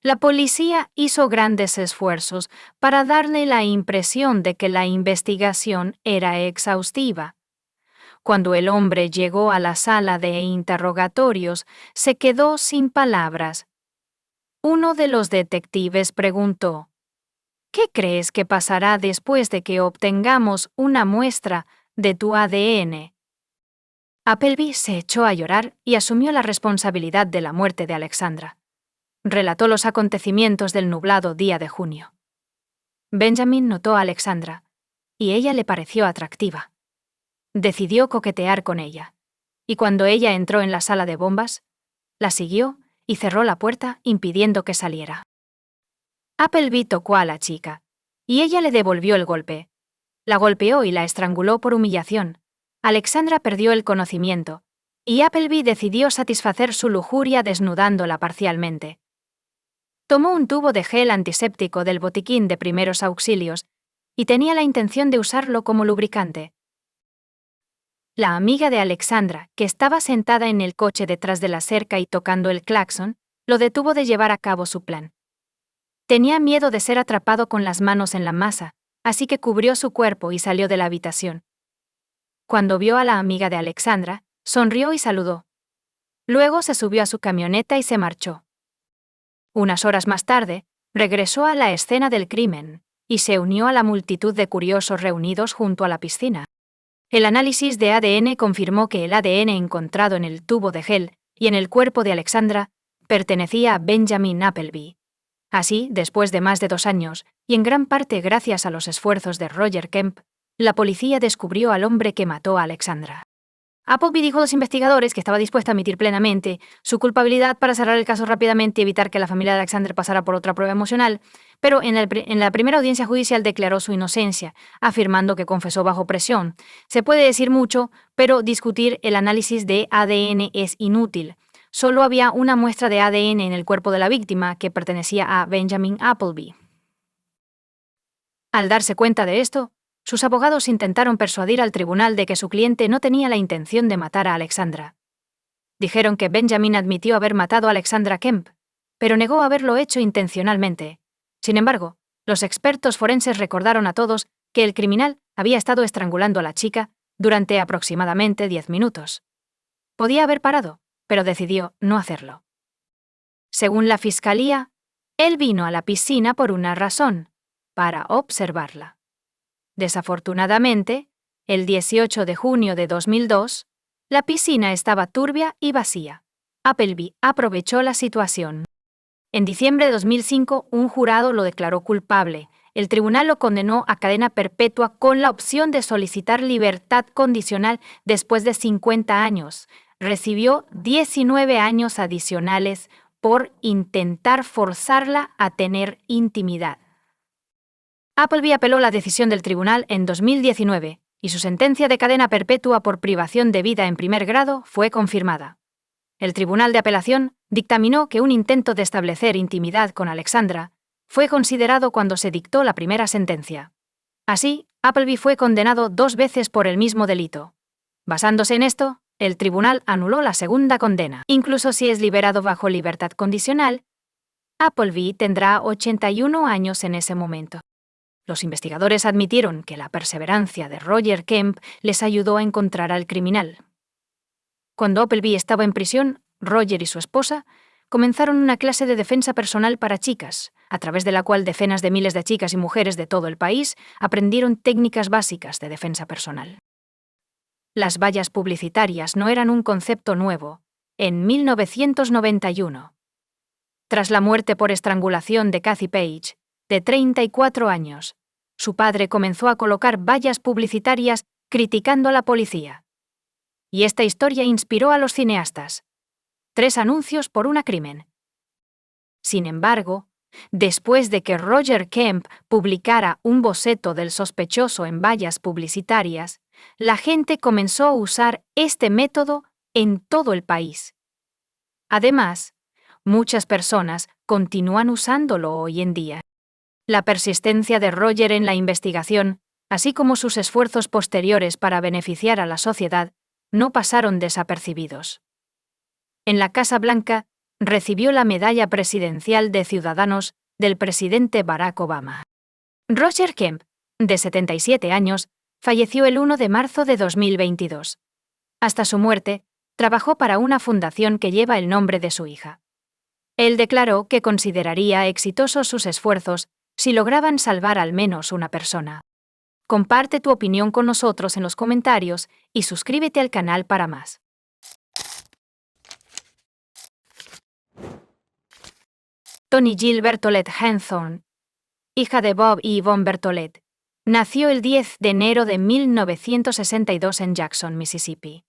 La policía hizo grandes esfuerzos para darle la impresión de que la investigación era exhaustiva. Cuando el hombre llegó a la sala de interrogatorios, se quedó sin palabras. Uno de los detectives preguntó: ¿qué crees que pasará después de que obtengamos una muestra de tu ADN? Appleby se echó a llorar y asumió la responsabilidad de la muerte de Alexandra. Relató los acontecimientos del nublado día de junio. Benjamin notó a Alexandra, y ella le pareció atractiva. Decidió coquetear con ella, y cuando ella entró en la sala de bombas, la siguió y cerró la puerta impidiendo que saliera. Appleby tocó a la chica, y ella le devolvió el golpe. La golpeó y la estranguló por humillación. Alexandra perdió el conocimiento, y Appleby decidió satisfacer su lujuria desnudándola parcialmente. Tomó un tubo de gel antiséptico del botiquín de primeros auxilios y tenía la intención de usarlo como lubricante. La amiga de Alexandra, que estaba sentada en el coche detrás de la cerca y tocando el claxon, lo detuvo de llevar a cabo su plan. Tenía miedo de ser atrapado con las manos en la masa, así que cubrió su cuerpo y salió de la habitación. Cuando vio a la amiga de Alexandra, sonrió y saludó. Luego se subió a su camioneta y se marchó. Unas horas más tarde, regresó a la escena del crimen y se unió a la multitud de curiosos reunidos junto a la piscina. El análisis de ADN confirmó que el ADN encontrado en el tubo de gel y en el cuerpo de Alexandra pertenecía a Benjamin Appleby. Así, después de más de 2 años, y en gran parte gracias a los esfuerzos de Roger Kemp, la policía descubrió al hombre que mató a Alexandra. Appleby dijo a los investigadores que estaba dispuesta a admitir plenamente su culpabilidad para cerrar el caso rápidamente y evitar que la familia de Alexander pasara por otra prueba emocional, pero en la primera audiencia judicial declaró su inocencia, afirmando que confesó bajo presión. Se puede decir mucho, pero discutir el análisis de ADN es inútil. Solo había una muestra de ADN en el cuerpo de la víctima que pertenecía a Benjamin Appleby. Al darse cuenta de esto, sus abogados intentaron persuadir al tribunal de que su cliente no tenía la intención de matar a Alexandra. Dijeron que Benjamin admitió haber matado a Alexandra Kemp, pero negó haberlo hecho intencionalmente. Sin embargo, los expertos forenses recordaron a todos que el criminal había estado estrangulando a la chica durante aproximadamente 10 minutos. Podía haber parado, pero decidió no hacerlo. Según la fiscalía, él vino a la piscina por una razón: para observarla. Desafortunadamente, el 18 de junio de 2002, la piscina estaba turbia y vacía. Appleby aprovechó la situación. En diciembre de 2005, un jurado lo declaró culpable. El tribunal lo condenó a cadena perpetua con la opción de solicitar libertad condicional después de 50 años. Recibió 19 años adicionales por intentar forzarla a tener intimidad. Appleby apeló la decisión del tribunal en 2019 y su sentencia de cadena perpetua por privación de vida en primer grado fue confirmada. El tribunal de apelación dictaminó que un intento de establecer intimidad con Alexandra fue considerado cuando se dictó la primera sentencia. Así, Appleby fue condenado 2 veces por el mismo delito. Basándose en esto, el tribunal anuló la segunda condena. Incluso si es liberado bajo libertad condicional, Appleby tendrá 81 años en ese momento. Los investigadores admitieron que la perseverancia de Roger Kemp les ayudó a encontrar al criminal. Cuando Appleby estaba en prisión, Roger y su esposa comenzaron una clase de defensa personal para chicas, a través de la cual decenas de miles de chicas y mujeres de todo el país aprendieron técnicas básicas de defensa personal. Las vallas publicitarias no eran un concepto nuevo. En 1991, tras la muerte por estrangulación de Kathy Page, de 34 años, su padre comenzó a colocar vallas publicitarias criticando a la policía. Y esta historia inspiró a los cineastas. 3 anuncios por un crimen. Sin embargo, después de que Roger Kemp publicara un boceto del sospechoso en vallas publicitarias, la gente comenzó a usar este método en todo el país. Además, muchas personas continúan usándolo hoy en día. La persistencia de Roger en la investigación, así como sus esfuerzos posteriores para beneficiar a la sociedad, no pasaron desapercibidos. En la Casa Blanca, recibió la Medalla Presidencial de Ciudadanos del presidente Barack Obama. Roger Kemp, de 77 años, falleció el 1 de marzo de 2022. Hasta su muerte, trabajó para una fundación que lleva el nombre de su hija. Él declaró que consideraría exitosos sus esfuerzos si lograban salvar al menos una persona. Comparte tu opinión con nosotros en los comentarios y suscríbete al canal para más. Toni Jill Bertolet Hawthorne, hija de Bob y Yvonne Bertolet, nació el 10 de enero de 1962 en Jackson, Mississippi.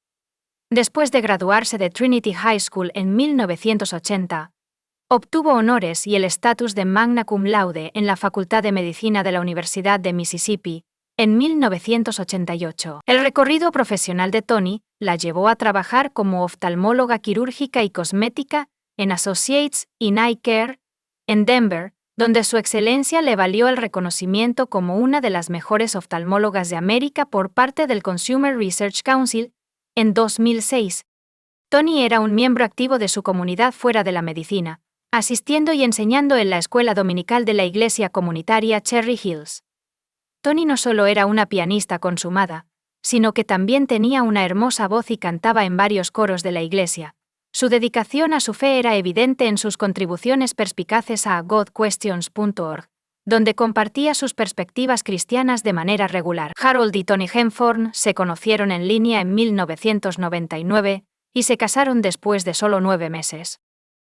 Después de graduarse de Trinity High School en 1980, obtuvo honores y el estatus de magna cum laude en la Facultad de Medicina de la Universidad de Mississippi en 1988. El recorrido profesional de Toni la llevó a trabajar como oftalmóloga quirúrgica y cosmética en Associates in Eye Care en Denver, donde su excelencia le valió el reconocimiento como una de las mejores oftalmólogas de América por parte del Consumer Research Council en 2006. Toni era un miembro activo de su comunidad fuera de la medicina, asistiendo y enseñando en la escuela dominical de la iglesia comunitaria Cherry Hills. Toni no solo era una pianista consumada, sino que también tenía una hermosa voz y cantaba en varios coros de la iglesia. Su dedicación a su fe era evidente en sus contribuciones perspicaces a godquestions.org, donde compartía sus perspectivas cristianas de manera regular. Harold y Toni Hawthorne se conocieron en línea en 1999 y se casaron después de solo 9 meses.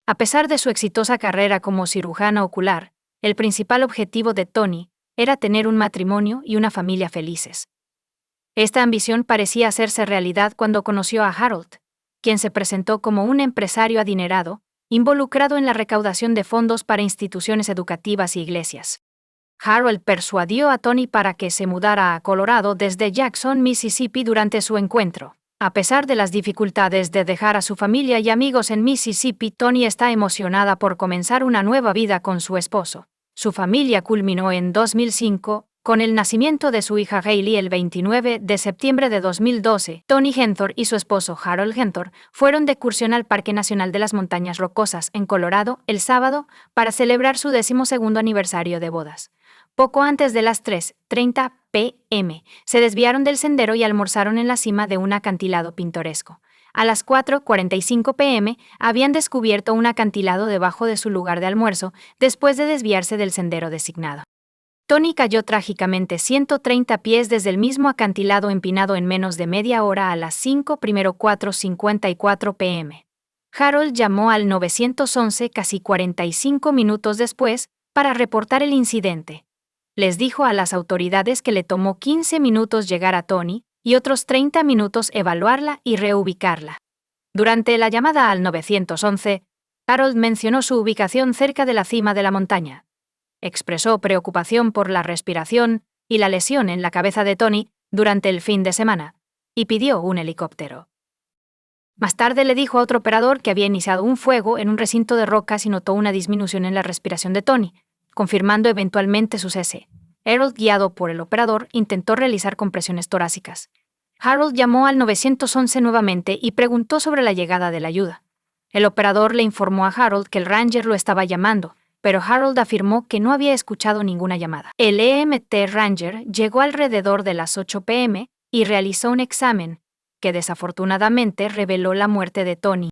A pesar de su exitosa carrera como cirujana ocular, el principal objetivo de Toni era tener un matrimonio y una familia felices. Esta ambición parecía hacerse realidad cuando conoció a Harold, quien se presentó como un empresario adinerado, involucrado en la recaudación de fondos para instituciones educativas y iglesias. Harold persuadió a Tony para que se mudara a Colorado desde Jackson, Mississippi durante su encuentro. A pesar de las dificultades de dejar a su familia y amigos en Mississippi, Tony está emocionada por comenzar una nueva vida con su esposo. Su familia culminó en 2005, con el nacimiento de su hija Hailey el 29 de septiembre de 2012. Tony Henthor y su esposo Harold Henthor fueron de excursión al Parque Nacional de las Montañas Rocosas, en Colorado, el sábado, para celebrar su 12º aniversario de bodas. Poco antes de las 3:30 p.m., se desviaron del sendero y almorzaron en la cima de un acantilado pintoresco. A las 4:45 p.m. habían descubierto un acantilado debajo de su lugar de almuerzo, después de desviarse del sendero designado. Tony cayó trágicamente 130 pies desde el mismo acantilado empinado en menos de media hora a las 4:54 p.m. Harold llamó al 911 casi 45 minutos después para reportar el incidente. Les dijo a las autoridades que le tomó 15 minutos llegar a Tony y otros 30 minutos evaluarla y reubicarla. Durante la llamada al 911, Harold mencionó su ubicación cerca de la cima de la montaña. Expresó preocupación por la respiración y la lesión en la cabeza de Tony durante el fin de semana, y pidió un helicóptero. Más tarde le dijo a otro operador que había iniciado un fuego en un recinto de rocas y notó una disminución en la respiración de Tony, confirmando eventualmente su cese. Harold, guiado por el operador, intentó realizar compresiones torácicas. Harold llamó al 911 nuevamente y preguntó sobre la llegada de la ayuda. El operador le informó a Harold que el Ranger lo estaba llamando, pero Harold afirmó que no había escuchado ninguna llamada. El EMT Ranger llegó alrededor de las 8 p.m. y realizó un examen, que desafortunadamente reveló la muerte de Tony.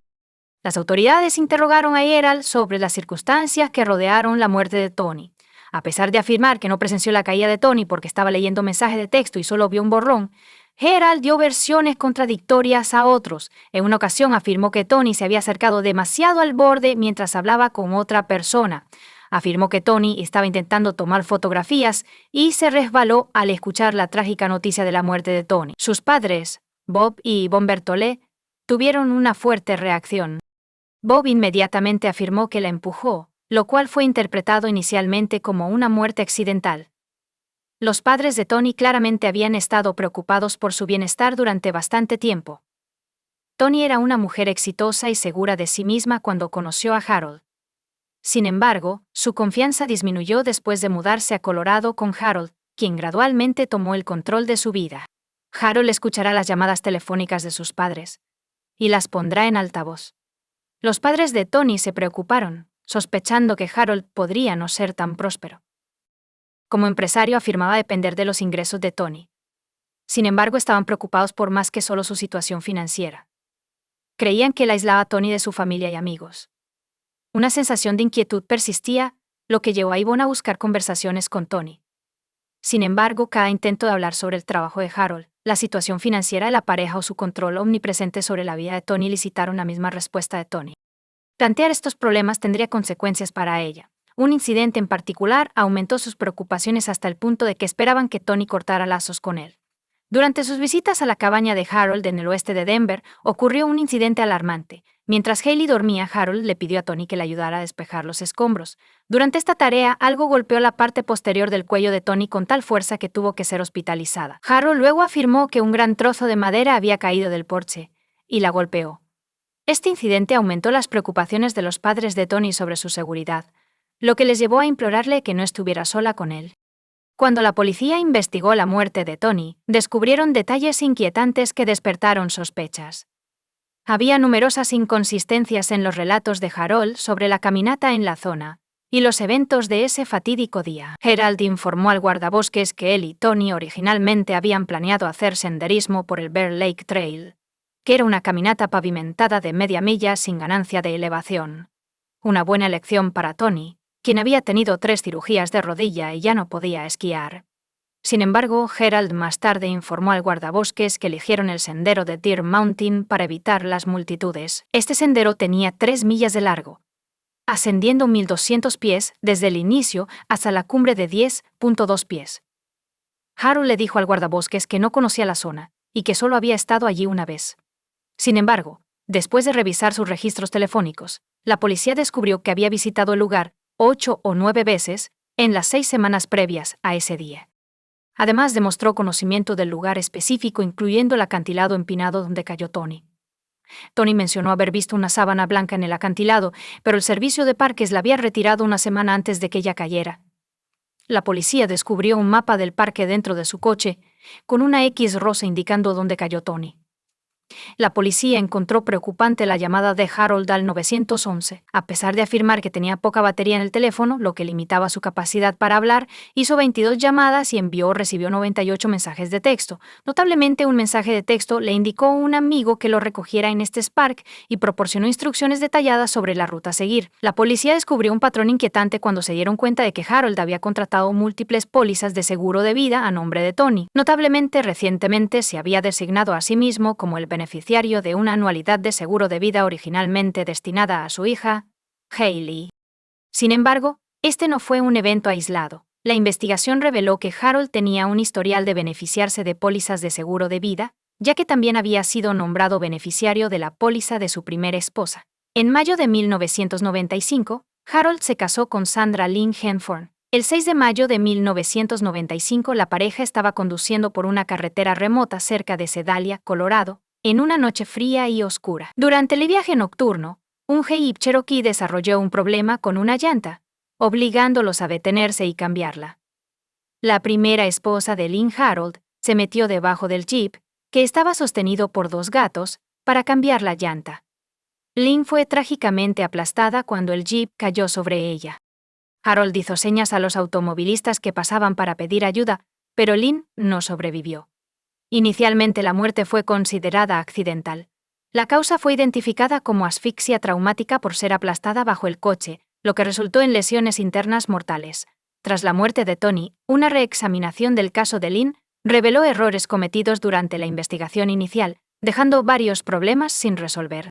Las autoridades interrogaron a Harold sobre las circunstancias que rodearon la muerte de Tony. A pesar de afirmar que no presenció la caída de Tony porque estaba leyendo mensajes de texto y solo vio un borrón, Harold dio versiones contradictorias a otros. En una ocasión afirmó que Tony se había acercado demasiado al borde mientras hablaba con otra persona. Afirmó que Tony estaba intentando tomar fotografías y se resbaló al escuchar la trágica noticia de la muerte de Tony. Sus padres, Bob y Yvonne Berthollet, tuvieron una fuerte reacción. Bob inmediatamente afirmó que la empujó, lo cual fue interpretado inicialmente como una muerte accidental. Los padres de Tony claramente habían estado preocupados por su bienestar durante bastante tiempo. Tony era una mujer exitosa y segura de sí misma cuando conoció a Harold. Sin embargo, su confianza disminuyó después de mudarse a Colorado con Harold, quien gradualmente tomó el control de su vida. Harold escuchará las llamadas telefónicas de sus padres y las pondrá en altavoz. Los padres de Tony se preocuparon, sospechando que Harold podría no ser tan próspero. Como empresario afirmaba depender de los ingresos de Tony. Sin embargo, estaban preocupados por más que solo su situación financiera. Creían que él aislaba a Tony de su familia y amigos. Una sensación de inquietud persistía, lo que llevó a Yvonne a buscar conversaciones con Tony. Sin embargo, cada intento de hablar sobre el trabajo de Harold, la situación financiera de la pareja o su control omnipresente sobre la vida de Tony elicitaron la misma respuesta de Tony. Plantear estos problemas tendría consecuencias para ella. Un incidente en particular aumentó sus preocupaciones hasta el punto de que esperaban que Tony cortara lazos con él. Durante sus visitas a la cabaña de Harold en el oeste de Denver, ocurrió un incidente alarmante. Mientras Hailey dormía, Harold le pidió a Tony que le ayudara a despejar los escombros. Durante esta tarea, algo golpeó la parte posterior del cuello de Tony con tal fuerza que tuvo que ser hospitalizada. Harold luego afirmó que un gran trozo de madera había caído del porche y la golpeó. Este incidente aumentó las preocupaciones de los padres de Tony sobre su seguridad, lo que les llevó a implorarle que no estuviera sola con él. Cuando la policía investigó la muerte de Tony, descubrieron detalles inquietantes que despertaron sospechas. Había numerosas inconsistencias en los relatos de Harold sobre la caminata en la zona y los eventos de ese fatídico día. Harold informó al guardabosques que él y Tony originalmente habían planeado hacer senderismo por el Bear Lake Trail, que era una caminata pavimentada de media milla sin ganancia de elevación. Una buena elección para Tony, quien había tenido 3 cirugías de rodilla y ya no podía esquiar. Sin embargo, Harold más tarde informó al guardabosques que eligieron el sendero de Deer Mountain para evitar las multitudes. Este sendero tenía 3 millas de largo, ascendiendo 1.200 pies desde el inicio hasta la cumbre de 10.2 pies. Harold le dijo al guardabosques que no conocía la zona y que solo había estado allí una vez. Sin embargo, después de revisar sus registros telefónicos, la policía descubrió que había visitado el lugar 8 o 9 veces en las 6 semanas previas a ese día. Además, demostró conocimiento del lugar específico, incluyendo el acantilado empinado donde cayó Tony. Tony mencionó haber visto una sábana blanca en el acantilado, pero el servicio de parques la había retirado una semana antes de que ella cayera. La policía descubrió un mapa del parque dentro de su coche, con una X rosa indicando dónde cayó Tony. La policía encontró preocupante la llamada de Harold al 911. A pesar de afirmar que tenía poca batería en el teléfono, lo que limitaba su capacidad para hablar, hizo 22 llamadas y recibió 98 mensajes de texto. Notablemente, un mensaje de texto le indicó a un amigo que lo recogiera en este parque y proporcionó instrucciones detalladas sobre la ruta a seguir. La policía descubrió un patrón inquietante cuando se dieron cuenta de que Harold había contratado múltiples pólizas de seguro de vida a nombre de Tony. Notablemente, recientemente se había designado a sí mismo como el beneficiario de una anualidad de seguro de vida originalmente destinada a su hija, Hailey. Sin embargo, este no fue un evento aislado. La investigación reveló que Harold tenía un historial de beneficiarse de pólizas de seguro de vida, ya que también había sido nombrado beneficiario de la póliza de su primera esposa. En mayo de 1995, Harold se casó con Sandra Lynn Henford. El 6 de mayo de 1995, la pareja estaba conduciendo por una carretera remota cerca de Sedalia, Colorado, en una noche fría y oscura. Durante el viaje nocturno, un Jeep Cherokee desarrolló un problema con una llanta, obligándolos a detenerse y cambiarla. La primera esposa de Lynn, Harold, se metió debajo del Jeep, que estaba sostenido por 2 gatos, para cambiar la llanta. Lynn fue trágicamente aplastada cuando el Jeep cayó sobre ella. Harold hizo señas a los automovilistas que pasaban para pedir ayuda, pero Lynn no sobrevivió. Inicialmente la muerte fue considerada accidental. La causa fue identificada como asfixia traumática por ser aplastada bajo el coche, lo que resultó en lesiones internas mortales. Tras la muerte de Tony, una reexaminación del caso de Lynn reveló errores cometidos durante la investigación inicial, dejando varios problemas sin resolver.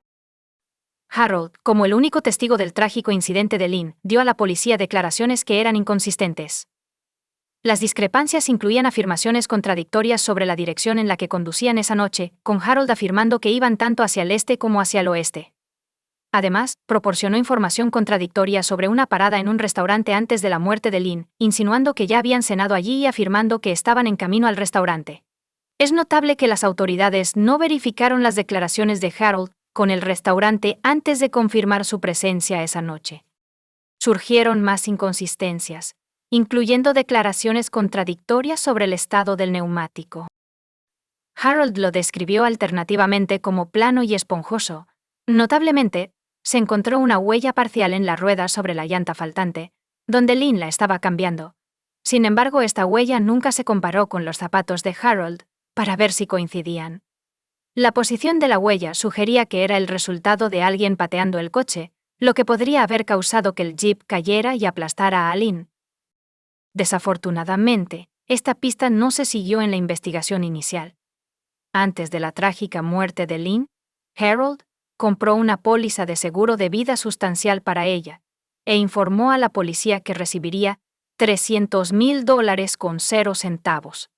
Harold, como el único testigo del trágico incidente de Lynn, dio a la policía declaraciones que eran inconsistentes. Las discrepancias incluían afirmaciones contradictorias sobre la dirección en la que conducían esa noche, con Harold afirmando que iban tanto hacia el este como hacia el oeste. Además, proporcionó información contradictoria sobre una parada en un restaurante antes de la muerte de Lynn, insinuando que ya habían cenado allí y afirmando que estaban en camino al restaurante. Es notable que las autoridades no verificaron las declaraciones de Harold con el restaurante antes de confirmar su presencia esa noche. Surgieron más inconsistencias, incluyendo declaraciones contradictorias sobre el estado del neumático. Harold lo describió alternativamente como plano y esponjoso. Notablemente, se encontró una huella parcial en la rueda sobre la llanta faltante, donde Lynn la estaba cambiando. Sin embargo, esta huella nunca se comparó con los zapatos de Harold para ver si coincidían. La posición de la huella sugería que era el resultado de alguien pateando el coche, lo que podría haber causado que el Jeep cayera y aplastara a Lynn. Desafortunadamente, esta pista no se siguió en la investigación inicial. Antes de la trágica muerte de Lynn, Harold compró una póliza de seguro de vida sustancial para ella e informó a la policía que recibiría $300,000 con 0 centavos.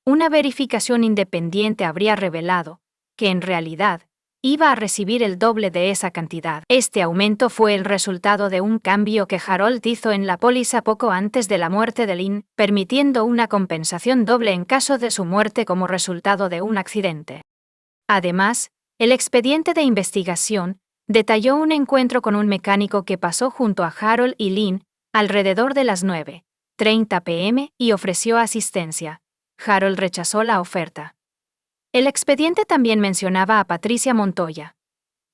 Una verificación independiente habría revelado que en realidad iba a recibir el doble de esa cantidad. Este aumento fue el resultado de un cambio que Harold hizo en la póliza poco antes de la muerte de Lynn, permitiendo una compensación doble en caso de su muerte como resultado de un accidente. Además, el expediente de investigación detalló un encuentro con un mecánico que pasó junto a Harold y Lynn alrededor de las 9:30 p.m. y ofreció asistencia. Harold rechazó la oferta. El expediente también mencionaba a Patricia Montoya.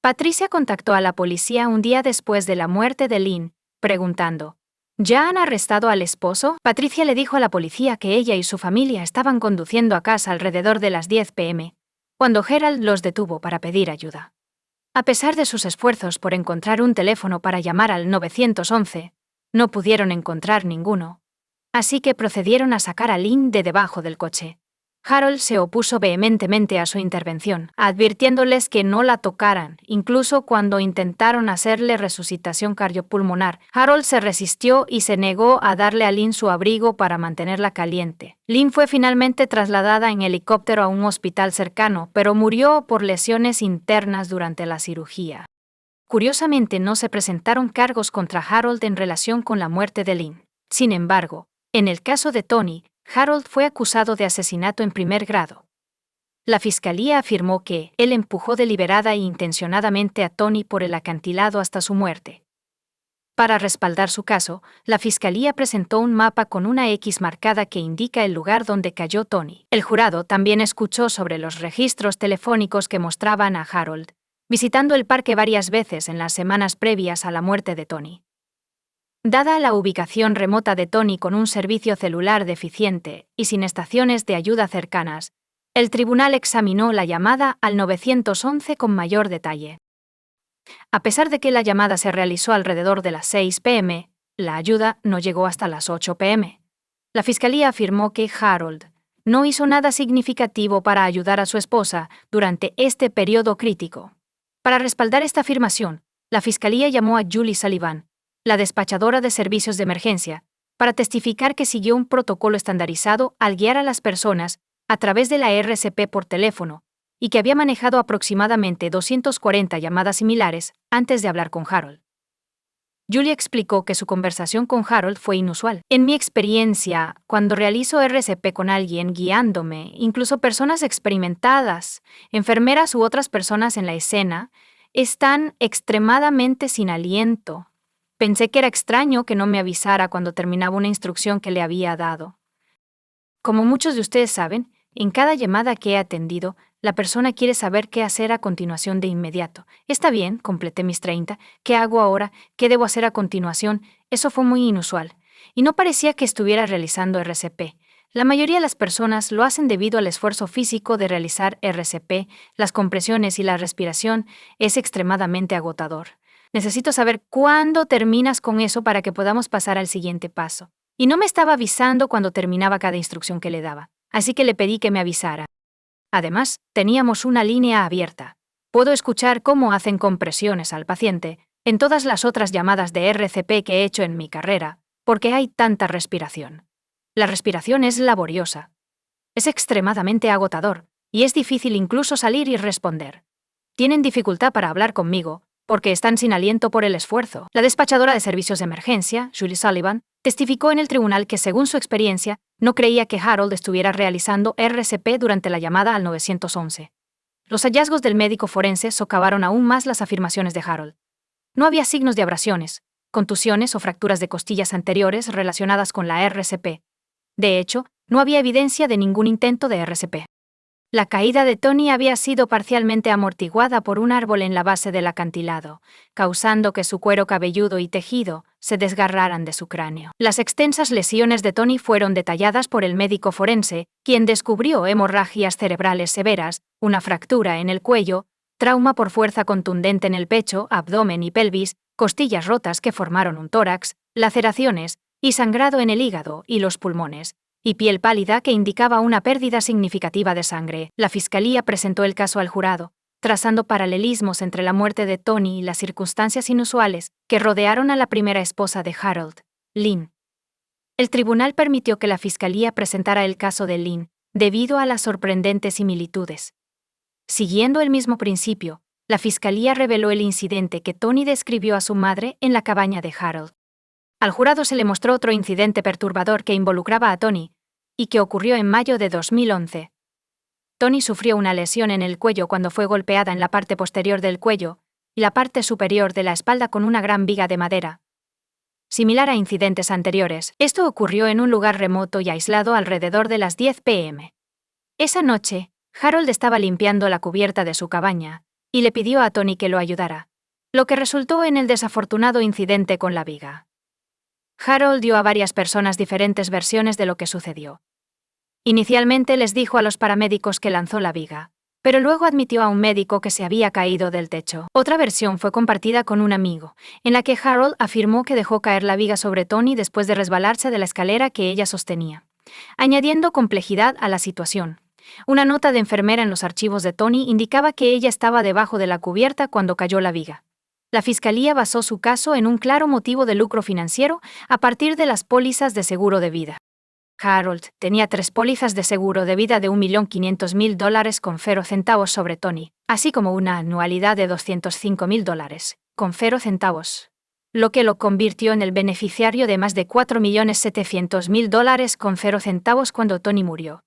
Patricia contactó a la policía un día después de la muerte de Lynn, preguntando, ¿ya han arrestado al esposo? Patricia le dijo a la policía que ella y su familia estaban conduciendo a casa alrededor de las 10 p.m., cuando Harold los detuvo para pedir ayuda. A pesar de sus esfuerzos por encontrar un teléfono para llamar al 911, no pudieron encontrar ninguno, así que procedieron a sacar a Lynn de debajo del coche. Harold se opuso vehementemente a su intervención, advirtiéndoles que no la tocaran, incluso cuando intentaron hacerle resucitación cardiopulmonar. Harold se resistió y se negó a darle a Lynn su abrigo para mantenerla caliente. Lynn fue finalmente trasladada en helicóptero a un hospital cercano, pero murió por lesiones internas durante la cirugía. Curiosamente, no se presentaron cargos contra Harold en relación con la muerte de Lynn. Sin embargo, en el caso de Tony, Harold fue acusado de asesinato en primer grado. La fiscalía afirmó que él empujó deliberada e intencionadamente a Tony por el acantilado hasta su muerte. Para respaldar su caso, la fiscalía presentó un mapa con una X marcada que indica el lugar donde cayó Tony. El jurado también escuchó sobre los registros telefónicos que mostraban a Harold visitando el parque varias veces en las semanas previas a la muerte de Tony. Dada la ubicación remota de Tony con un servicio celular deficiente y sin estaciones de ayuda cercanas, el tribunal examinó la llamada al 911 con mayor detalle. A pesar de que la llamada se realizó alrededor de las 6 p.m., la ayuda no llegó hasta las 8 p.m. La fiscalía afirmó que Harold no hizo nada significativo para ayudar a su esposa durante este periodo crítico. Para respaldar esta afirmación, la fiscalía llamó a Julie Sullivan, la despachadora de servicios de emergencia, para testificar que siguió un protocolo estandarizado al guiar a las personas a través de la RCP por teléfono y que había manejado aproximadamente 240 llamadas similares antes de hablar con Harold. Julie explicó que su conversación con Harold fue inusual. En mi experiencia, cuando realizo RCP con alguien guiándome, incluso personas experimentadas, enfermeras u otras personas en la escena, están extremadamente sin aliento. Pensé que era extraño que no me avisara cuando terminaba una instrucción que le había dado. Como muchos de ustedes saben, en cada llamada que he atendido, la persona quiere saber qué hacer a continuación de inmediato. Está bien, completé mis 30. ¿Qué hago ahora? ¿Qué debo hacer a continuación? Eso fue muy inusual. Y no parecía que estuviera realizando RCP. La mayoría de las personas lo hacen debido al esfuerzo físico de realizar RCP, las compresiones y la respiración es extremadamente agotador. Necesito saber cuándo terminas con eso para que podamos pasar al siguiente paso. Y no me estaba avisando cuando terminaba cada instrucción que le daba, así que le pedí que me avisara. Además, teníamos una línea abierta. Puedo escuchar cómo hacen compresiones al paciente en todas las otras llamadas de RCP que he hecho en mi carrera, porque hay tanta respiración. La respiración es laboriosa. Es extremadamente agotador, y es difícil incluso salir y responder. Tienen dificultad para hablar conmigo, porque están sin aliento por el esfuerzo. La despachadora de servicios de emergencia, Julie Sullivan, testificó en el tribunal que, según su experiencia, no creía que Harold estuviera realizando RCP durante la llamada al 911. Los hallazgos del médico forense socavaron aún más las afirmaciones de Harold. No había signos de abrasiones, contusiones o fracturas de costillas anteriores relacionadas con la RCP. De hecho, no había evidencia de ningún intento de RCP. La caída de Tony había sido parcialmente amortiguada por un árbol en la base del acantilado, causando que su cuero cabelludo y tejido se desgarraran de su cráneo. Las extensas lesiones de Tony fueron detalladas por el médico forense, quien descubrió hemorragias cerebrales severas, una fractura en el cuello, trauma por fuerza contundente en el pecho, abdomen y pelvis, costillas rotas que formaron un tórax, laceraciones y sangrado en el hígado y los pulmones, y piel pálida que indicaba una pérdida significativa de sangre. La fiscalía presentó el caso al jurado, trazando paralelismos entre la muerte de Tony y las circunstancias inusuales que rodearon a la primera esposa de Harold, Lynn. El tribunal permitió que la fiscalía presentara el caso de Lynn, debido a las sorprendentes similitudes. Siguiendo el mismo principio, la fiscalía reveló el incidente que Tony describió a su madre en la cabaña de Harold. Al jurado se le mostró otro incidente perturbador que involucraba a Tony, y que ocurrió en mayo de 2011. Tony sufrió una lesión en el cuello cuando fue golpeada en la parte posterior del cuello y la parte superior de la espalda con una gran viga de madera. Similar a incidentes anteriores, esto ocurrió en un lugar remoto y aislado alrededor de las 10 p.m. Esa noche, Harold estaba limpiando la cubierta de su cabaña y le pidió a Tony que lo ayudara, lo que resultó en el desafortunado incidente con la viga. Harold dio a varias personas diferentes versiones de lo que sucedió. Inicialmente les dijo a los paramédicos que lanzó la viga, pero luego admitió a un médico que se había caído del techo. Otra versión fue compartida con un amigo, en la que Harold afirmó que dejó caer la viga sobre Tony después de resbalarse de la escalera que ella sostenía, añadiendo complejidad a la situación. Una nota de enfermera en los archivos de Toni indicaba que ella estaba debajo de la cubierta cuando cayó la viga. La fiscalía basó su caso en un claro motivo de lucro financiero a partir de las pólizas de seguro de vida. Harold tenía 3 pólizas de seguro de vida de $1.500.000 con 0 centavos sobre Toni, así como una anualidad de $205.000 con 0 centavos, lo que lo convirtió en el beneficiario de más de $4.700.000 con 0 centavos cuando Toni murió.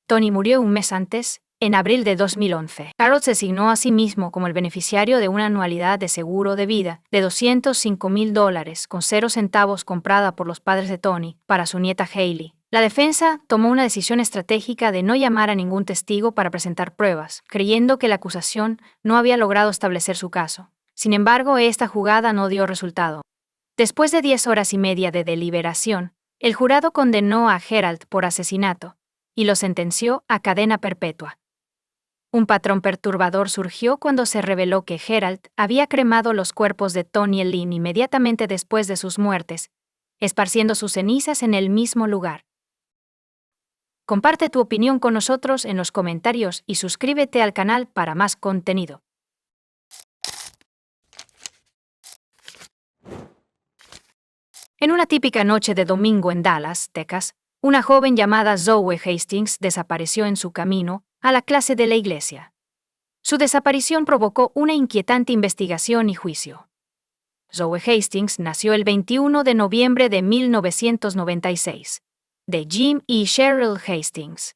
Toni murió un mes antes, en abril de 2011. Harold se asignó a sí mismo como el beneficiario de una anualidad de seguro de vida de $205.000 con 0 centavos comprada por los padres de Toni para su nieta Hailey. La defensa tomó una decisión estratégica de no llamar a ningún testigo para presentar pruebas, creyendo que la acusación no había logrado establecer su caso. Sin embargo, esta jugada no dio resultado. Después de 10 horas y media de deliberación, el jurado condenó a Harold por asesinato y lo sentenció a cadena perpetua. Un patrón perturbador surgió cuando se reveló que Harold había cremado los cuerpos de Toni y Lynn inmediatamente después de sus muertes, esparciendo sus cenizas en el mismo lugar. Comparte tu opinión con nosotros en los comentarios y suscríbete al canal para más contenido. En una típica noche de domingo en Dallas, Texas, una joven llamada Zoe Hastings desapareció en su camino a la clase de la iglesia. Su desaparición provocó una inquietante investigación y juicio. Zoe Hastings nació el 21 de noviembre de 1996, de Jim y Cheryl Hastings.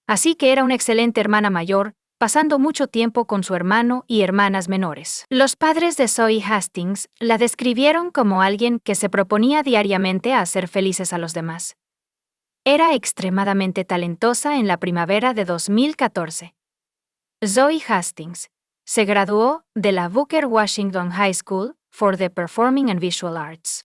Así que era una excelente hermana mayor, pasando mucho tiempo con su hermano y hermanas menores. Los padres de Zoe Hastings la describieron como alguien que se proponía diariamente a hacer felices a los demás. Era extremadamente talentosa en la primavera de 2014. Zoe Hastings se graduó de la Booker Washington High School for the Performing and Visual Arts.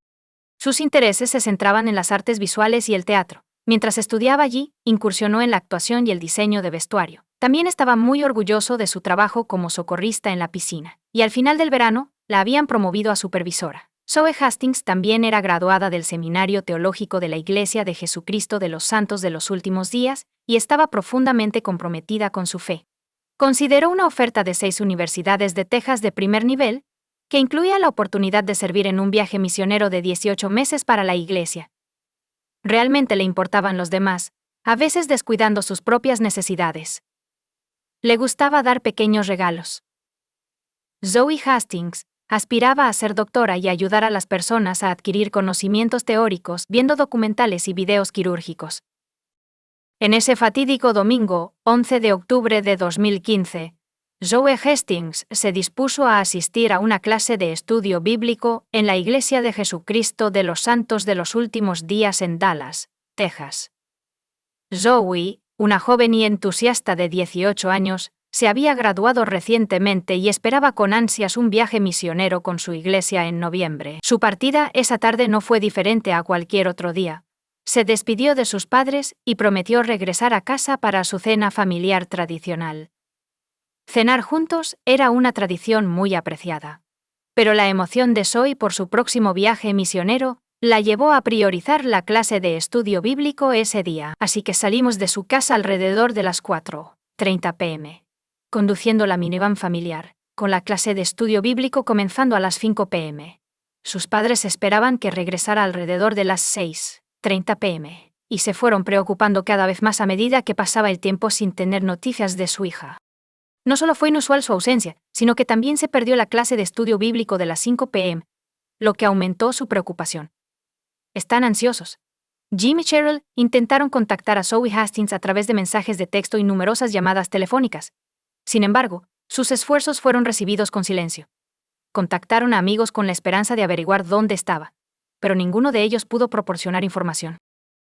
Sus intereses se centraban en las artes visuales y el teatro. Mientras estudiaba allí, incursionó en la actuación y el diseño de vestuario. También estaba muy orgulloso de su trabajo como socorrista en la piscina, y al final del verano, la habían promovido a supervisora. Zoe Hastings también era graduada del Seminario Teológico de la Iglesia de Jesucristo de los Santos de los Últimos Días y estaba profundamente comprometida con su fe. Consideró una oferta de 6 universidades de Texas de primer nivel, que incluía la oportunidad de servir en un viaje misionero de 18 meses para la iglesia. Realmente le importaban los demás, a veces descuidando sus propias necesidades. Le gustaba dar pequeños regalos. Zoe Hastings aspiraba a ser doctora y ayudar a las personas a adquirir conocimientos teóricos viendo documentales y videos quirúrgicos. En ese fatídico domingo, 11 de octubre de 2015, Zoe Hastings se dispuso a asistir a una clase de estudio bíblico en la Iglesia de Jesucristo de los Santos de los Últimos Días en Dallas, Texas. Zoe, una joven y entusiasta de 18 años, se había graduado recientemente y esperaba con ansias un viaje misionero con su iglesia en noviembre. Su partida esa tarde no fue diferente a cualquier otro día. Se despidió de sus padres y prometió regresar a casa para su cena familiar tradicional. Cenar juntos era una tradición muy apreciada. Pero la emoción de Zoe por su próximo viaje misionero la llevó a priorizar la clase de estudio bíblico ese día, así que salimos de su casa alrededor de las 4:30 p.m., conduciendo la minivan familiar, con la clase de estudio bíblico comenzando a las 5 p.m. Sus padres esperaban que regresara alrededor de las 6:30 p.m., y se fueron preocupando cada vez más a medida que pasaba el tiempo sin tener noticias de su hija. No solo fue inusual su ausencia, sino que también se perdió la clase de estudio bíblico de las 5 p.m., lo que aumentó su preocupación. Están ansiosos. Jim y Cheryl intentaron contactar a Zoe Hastings a través de mensajes de texto y numerosas llamadas telefónicas. Sin embargo, sus esfuerzos fueron recibidos con silencio. Contactaron a amigos con la esperanza de averiguar dónde estaba, pero ninguno de ellos pudo proporcionar información.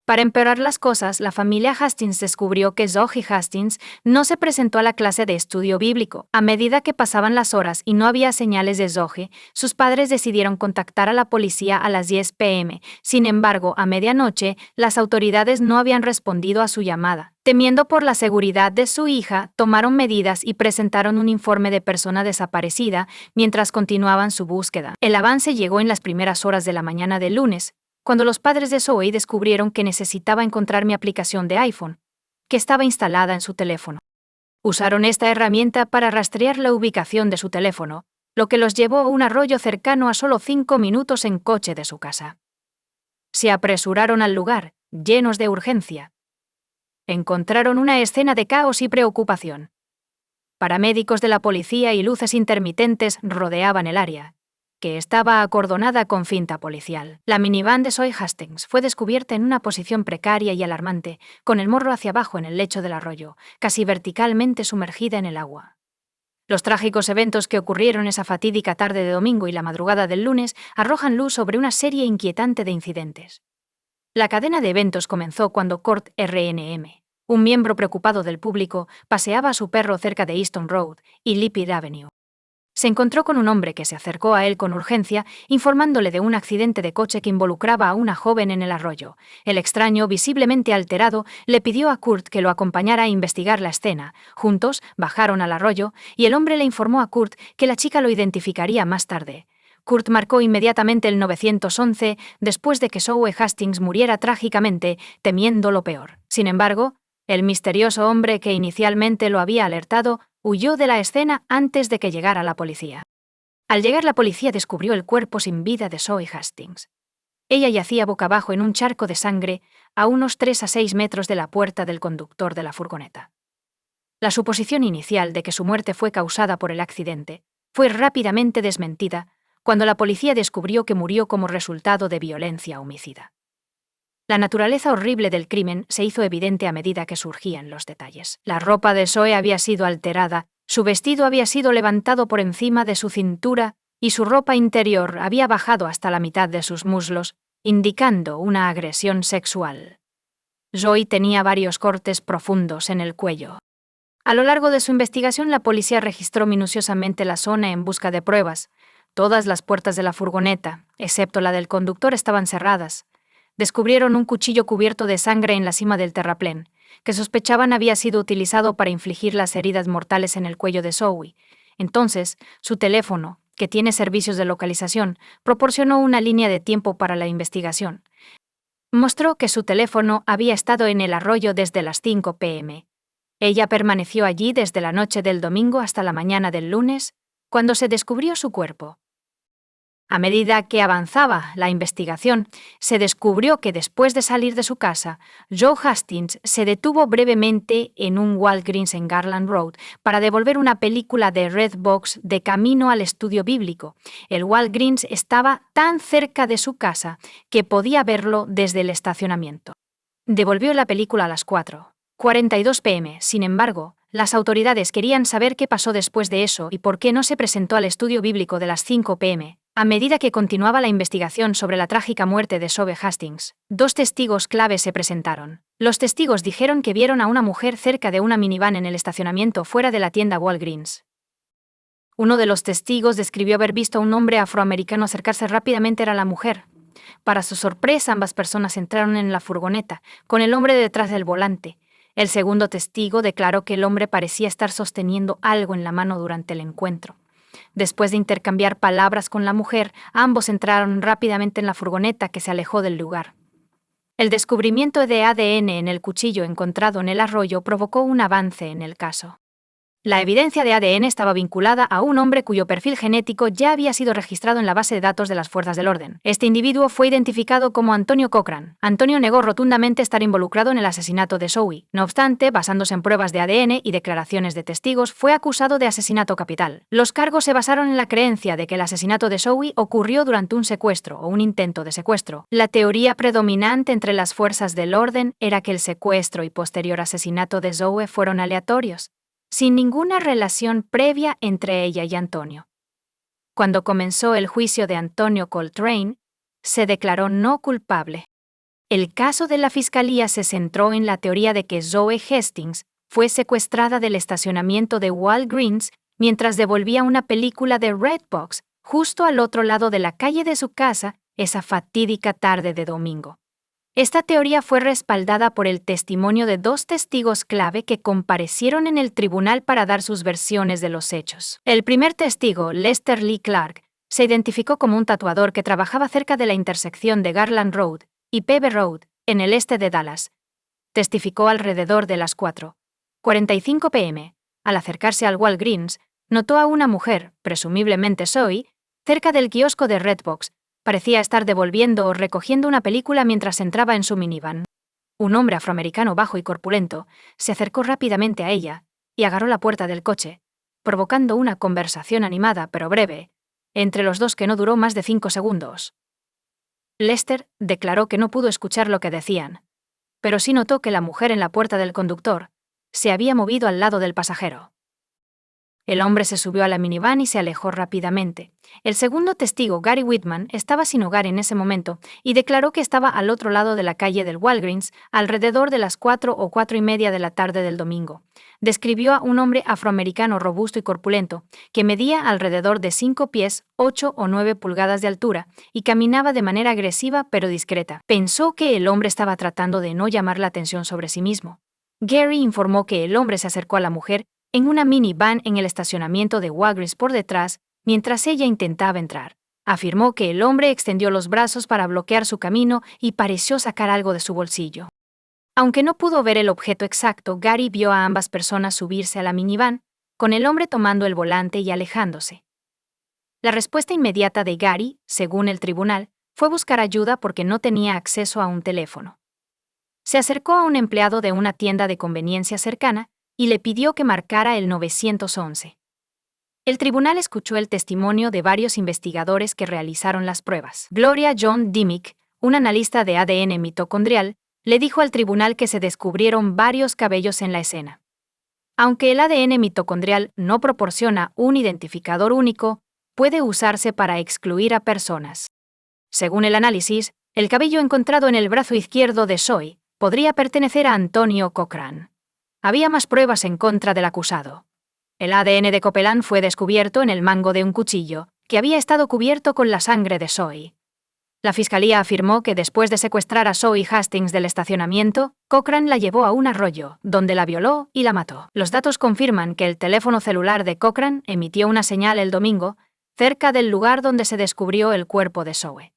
Para empeorar las cosas, la familia Hastings descubrió que Zoe Hastings no se presentó a la clase de estudio bíblico. A medida que pasaban las horas y no había señales de Zoe, sus padres decidieron contactar a la policía a las 10 p.m. Sin embargo, a medianoche, las autoridades no habían respondido a su llamada. Temiendo por la seguridad de su hija, tomaron medidas y presentaron un informe de persona desaparecida mientras continuaban su búsqueda. El avance llegó en las primeras horas de la mañana del lunes, cuando los padres de Zoe descubrieron que necesitaba encontrar mi aplicación de iPhone. que estaba instalada en su teléfono. Usaron esta herramienta para rastrear la ubicación de su teléfono, lo que los llevó a un arroyo cercano a solo 5 minutos en coche de su casa. Se apresuraron al lugar, llenos de urgencia. Encontraron una escena de caos y preocupación. Paramédicos de la policía y luces intermitentes rodeaban el área, que estaba acordonada con cinta policial. La minivan de Zoe Hastings fue descubierta en una posición precaria y alarmante, con el morro hacia abajo en el lecho del arroyo, casi verticalmente sumergida en el agua. Los trágicos eventos que ocurrieron esa fatídica tarde de domingo y la madrugada del lunes arrojan luz sobre una serie inquietante de incidentes. La cadena de eventos comenzó cuando Kurt R.N.M., un miembro preocupado del público, paseaba a su perro cerca de Easton Road y Lipid Avenue. Se encontró con un hombre que se acercó a él con urgencia, informándole de un accidente de coche que involucraba a una joven en el arroyo. El extraño, visiblemente alterado, le pidió a Kurt que lo acompañara a investigar la escena. Juntos bajaron al arroyo y el hombre le informó a Kurt que la chica lo identificaría más tarde. Kurt marcó inmediatamente el 911 después de que Zoe Hastings muriera trágicamente, temiendo lo peor. Sin embargo, el misterioso hombre que inicialmente lo había alertado huyó de la escena antes de que llegara la policía. Al llegar la policía descubrió el cuerpo sin vida de Zoe Hastings. Ella yacía boca abajo en un charco de sangre a unos 3 a 6 metros de la puerta del conductor de la furgoneta. La suposición inicial de que su muerte fue causada por el accidente fue rápidamente desmentida cuando la policía descubrió que murió como resultado de violencia homicida. La naturaleza horrible del crimen se hizo evidente a medida que surgían los detalles. La ropa de Zoe había sido alterada, su vestido había sido levantado por encima de su cintura y su ropa interior había bajado hasta la mitad de sus muslos, indicando una agresión sexual. Zoe tenía varios cortes profundos en el cuello. A lo largo de su investigación, la policía registró minuciosamente la zona en busca de pruebas. Todas las puertas de la furgoneta, excepto la del conductor, estaban cerradas. Descubrieron un cuchillo cubierto de sangre en la cima del terraplén, que sospechaban había sido utilizado para infligir las heridas mortales en el cuello de Zoe. Entonces, su teléfono, que tiene servicios de localización, proporcionó una línea de tiempo para la investigación. Mostró que su teléfono había estado en el arroyo desde las 5 p.m. Ella permaneció allí desde la noche del domingo hasta la mañana del lunes, cuando se descubrió su cuerpo. A medida que avanzaba la investigación, se descubrió que después de salir de su casa, Zoe Hastings se detuvo brevemente en un Walgreens en Garland Road para devolver una película de Redbox de camino al estudio bíblico. El Walgreens estaba tan cerca de su casa que podía verlo desde el estacionamiento. Devolvió la película a las 4:42 p.m. Sin embargo, las autoridades querían saber qué pasó después de eso y por qué no se presentó al estudio bíblico de las 5 p.m. A medida que continuaba la investigación sobre la trágica muerte de Zoe Hastings, 2 testigos clave se presentaron. Los testigos dijeron que vieron a una mujer cerca de una minivan en el estacionamiento fuera de la tienda Walgreens. Uno de los testigos describió haber visto a un hombre afroamericano acercarse rápidamente a la mujer. Para su sorpresa, ambas personas entraron en la furgoneta, con el hombre detrás del volante. El segundo testigo declaró que el hombre parecía estar sosteniendo algo en la mano durante el encuentro. Después de intercambiar palabras con la mujer, ambos entraron rápidamente en la furgoneta que se alejó del lugar. El descubrimiento de ADN en el cuchillo encontrado en el arroyo provocó un avance en el caso. La evidencia de ADN estaba vinculada a un hombre cuyo perfil genético ya había sido registrado en la base de datos de las fuerzas del orden. Este individuo fue identificado como Antonio Cochran. Antonio negó rotundamente estar involucrado en el asesinato de Zoe. No obstante, basándose en pruebas de ADN y declaraciones de testigos, fue acusado de asesinato capital. Los cargos se basaron en la creencia de que el asesinato de Zoe ocurrió durante un secuestro o un intento de secuestro. La teoría predominante entre las fuerzas del orden era que el secuestro y posterior asesinato de Zoe fueron aleatorios, sin ninguna relación previa entre ella y Antonio. Cuando comenzó el juicio de Antonio Coltrane, se declaró no culpable. El caso de la fiscalía se centró en la teoría de que Zoe Hastings fue secuestrada del estacionamiento de Walgreens mientras devolvía una película de Redbox justo al otro lado de la calle de su casa esa fatídica tarde de domingo. Esta teoría fue respaldada por el testimonio de 2 testigos clave que comparecieron en el tribunal para dar sus versiones de los hechos. El primer testigo, Lester Lee Clark, se identificó como un tatuador que trabajaba cerca de la intersección de Garland Road y Pebe Road, en el este de Dallas. testificó alrededor de las 4:45 p.m. Al acercarse al Walgreens, notó a una mujer, presumiblemente Zoe, cerca del kiosco de Redbox. Parecía estar devolviendo o recogiendo una película mientras entraba en su minivan. Un hombre afroamericano bajo y corpulento se acercó rápidamente a ella y agarró la puerta del coche, provocando una conversación animada pero breve, entre los dos que no duró más de 5 segundos. Lester declaró que no pudo escuchar lo que decían, pero sí notó que la mujer en la puerta del conductor se había movido al lado del pasajero. El hombre se subió a la minivan y se alejó rápidamente. El segundo testigo, Gary Whitman, estaba sin hogar en ese momento y declaró que estaba al otro lado de la calle del Walgreens alrededor de las 4 o 4:30 de la tarde del domingo. Describió a un hombre afroamericano robusto y corpulento, que medía alrededor de 5 pies, 8 o 9 pulgadas de altura, y caminaba de manera agresiva pero discreta. Pensó que el hombre estaba tratando de no llamar la atención sobre sí mismo. Gary informó que el hombre se acercó a la mujer en una minivan en el estacionamiento de Walgreens por detrás, mientras ella intentaba entrar. Afirmó que el hombre extendió los brazos para bloquear su camino y pareció sacar algo de su bolsillo. Aunque no pudo ver el objeto exacto, Gary vio a ambas personas subirse a la minivan, con el hombre tomando el volante y alejándose. La respuesta inmediata de Gary, según el tribunal, fue buscar ayuda porque no tenía acceso a un teléfono. Se acercó a un empleado de una tienda de conveniencia cercana y le pidió que marcara el 911. El tribunal escuchó el testimonio de varios investigadores que realizaron las pruebas. Gloria John Dimick, un analista de ADN mitocondrial, le dijo al tribunal que se descubrieron varios cabellos en la escena. Aunque el ADN mitocondrial no proporciona un identificador único, puede usarse para excluir a personas. Según el análisis, el cabello encontrado en el brazo izquierdo de Zoe podría pertenecer a Antonio Cochran. Había más pruebas en contra del acusado. El ADN de Copeland fue descubierto en el mango de un cuchillo, que había estado cubierto con la sangre de Zoe. La fiscalía afirmó que después de secuestrar a Zoe Hastings del estacionamiento, Cochran la llevó a un arroyo, donde la violó y la mató. Los datos confirman que el teléfono celular de Cochran emitió una señal el domingo, cerca del lugar donde se descubrió el cuerpo de Zoe.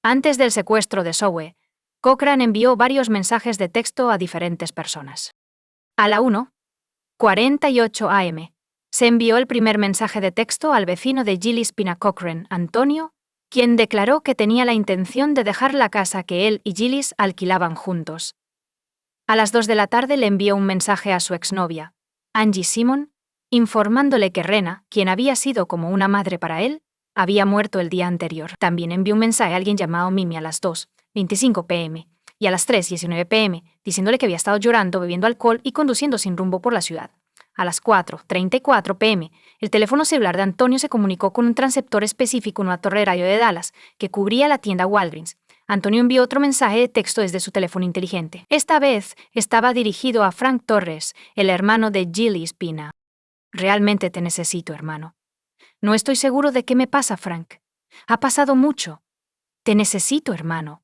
Antes del secuestro de Zoe, Cochran envió varios mensajes de texto a diferentes personas. A la 1:48 a.m., se envió el primer mensaje de texto al vecino de Gillis Pina Cochran, Antonio, quien declaró que tenía la intención de dejar la casa que él y Gillis alquilaban juntos. A las 2 de la tarde le envió un mensaje a su exnovia, Angie Simon, informándole que Rena, quien había sido como una madre para él, había muerto el día anterior. También envió un mensaje a alguien llamado Mimi a las 2:25 p.m. y a las 3:19 p.m., diciéndole que había estado llorando, bebiendo alcohol y conduciendo sin rumbo por la ciudad. A las 4:34 p.m., el teléfono celular de Antonio se comunicó con un transceptor específico en una torre de radio de Dallas que cubría la tienda Walgreens. Antonio envió otro mensaje de texto desde su teléfono inteligente. Esta vez estaba dirigido a Frank Torres, el hermano de Gillis Pina. Realmente te necesito, hermano. No estoy seguro de qué me pasa, Frank. Ha pasado mucho. Te necesito, hermano.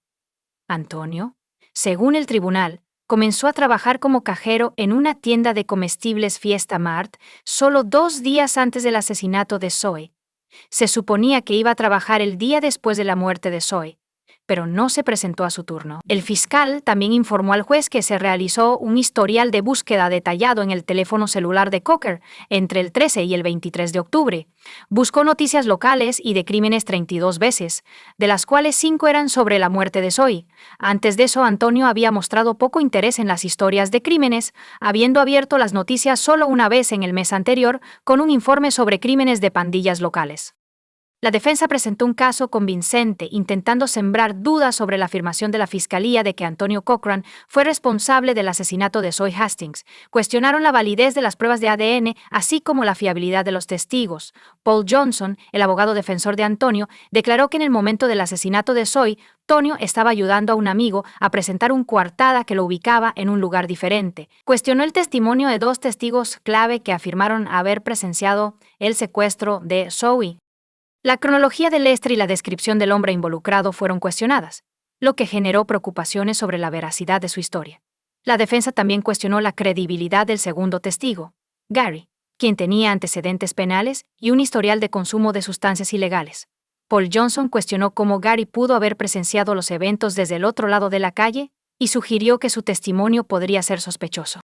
Antonio, según el tribunal, comenzó a trabajar como cajero en una tienda de comestibles Fiesta Mart solo 2 días antes del asesinato de Zoe. Se suponía que iba a trabajar el día después de la muerte de Zoe, pero no se presentó a su turno. El fiscal también informó al juez que se realizó un historial de búsqueda detallado en el teléfono celular de Cocker entre el 13 y el 23 de octubre. Buscó noticias locales y de crímenes 32 veces, de las cuales 5 eran sobre la muerte de Zoe. Antes de eso, Antonio había mostrado poco interés en las historias de crímenes, habiendo abierto las noticias solo una vez en el mes anterior con un informe sobre crímenes de pandillas locales. La defensa presentó un caso convincente intentando sembrar dudas sobre la afirmación de la fiscalía de que Antonio Cochran fue responsable del asesinato de Zoe Hastings. Cuestionaron la validez de las pruebas de ADN, así como la fiabilidad de los testigos. Paul Johnson, el abogado defensor de Antonio, declaró que en el momento del asesinato de Zoe, Antonio estaba ayudando a un amigo a presentar un coartada que lo ubicaba en un lugar diferente. Cuestionó el testimonio de 2 testigos clave que afirmaron haber presenciado el secuestro de Zoe. La cronología de Lester y la descripción del hombre involucrado fueron cuestionadas, lo que generó preocupaciones sobre la veracidad de su historia. La defensa también cuestionó la credibilidad del segundo testigo, Gary, quien tenía antecedentes penales y un historial de consumo de sustancias ilegales. Paul Johnson cuestionó cómo Gary pudo haber presenciado los eventos desde el otro lado de la calle, y sugirió que su testimonio podría ser sospechoso.